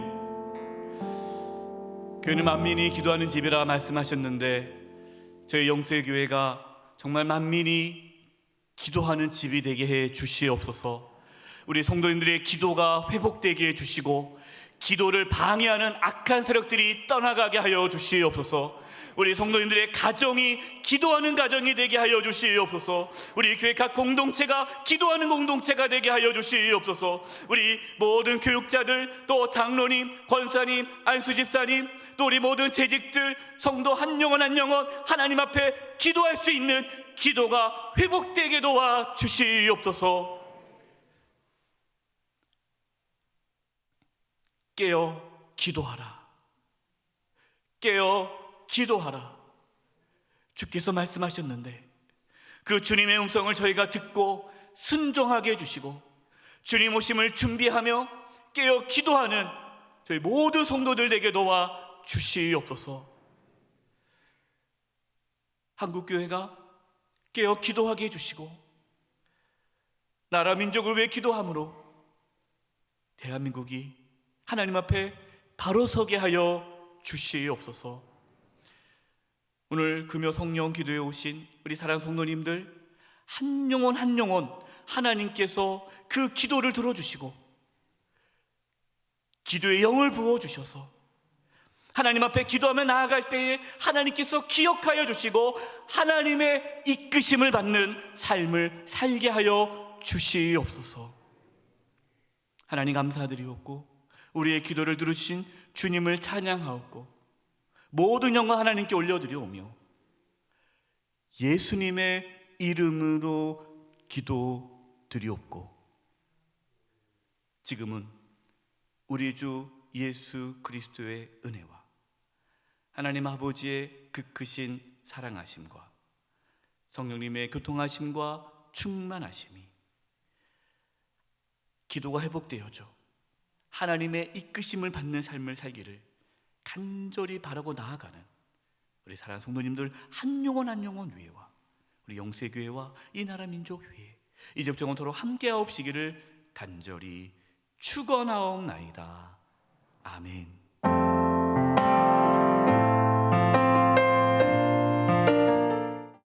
교회는 만민이 기도하는 집이라 말씀하셨는데 저희 영세교회가 정말 만민이 기도하는 집이 되게 해 주시옵소서. 우리 성도님들의 기도가 회복되게 해 주시고 기도를 방해하는 악한 세력들이 떠나가게 하여 주시옵소서. 우리 성도님들의 가정이 기도하는 가정이 되게 하여 주시옵소서. 우리 교회 각 공동체가 기도하는 공동체가 되게 하여 주시옵소서. 우리 모든 교육자들, 또 장로님, 권사님, 안수집사님, 또 우리 모든 재직들, 성도 한 영혼 한 영혼 하나님 앞에 기도할 수 있는 기도가 회복되게 도와 주시옵소서. 깨어 기도하라. 깨어 기도하라. 주께서 말씀하셨는데 그 주님의 음성을 저희가 듣고 순종하게 해주시고 주님 오심을 준비하며 깨어 기도하는 저희 모든 성도들 되게 도와 주시옵소서. 한국교회가 깨어 기도하게 해주시고 나라 민족을 위해 기도함으로 대한민국이 하나님 앞에 바로 서게 하여 주시옵소서. 오늘 금요 성령 기도에 오신 우리 사랑하는 성도님들 한 영혼 한 영혼 하나님께서 그 기도를 들어주시고 기도의 영을 부어주셔서 하나님 앞에 기도하며 나아갈 때에 하나님께서 기억하여 주시고 하나님의 이끄심을 받는 삶을 살게 하여 주시옵소서. 하나님 감사드리옵고 우리의 기도를 들으신 주님을 찬양하옵고 모든 영광 하나님께 올려드리오며 예수님의 이름으로 기도드리옵고 지금은 우리 주 예수 그리스도의 은혜와 하나님 아버지의 그 크신 사랑하심과 성령님의 교통하심과 충만하심이 기도가 회복되어져 하나님의 이끄심을 받는 삶을 살기를 간절히 바라고 나아가는 우리 사랑하는 성도님들 한 영혼 한 영혼 위에와 우리 영세교회와 이 나라 민족 위에 이제부터 영원토록 함께하옵시기를 간절히 축원하옵나이다. 아멘.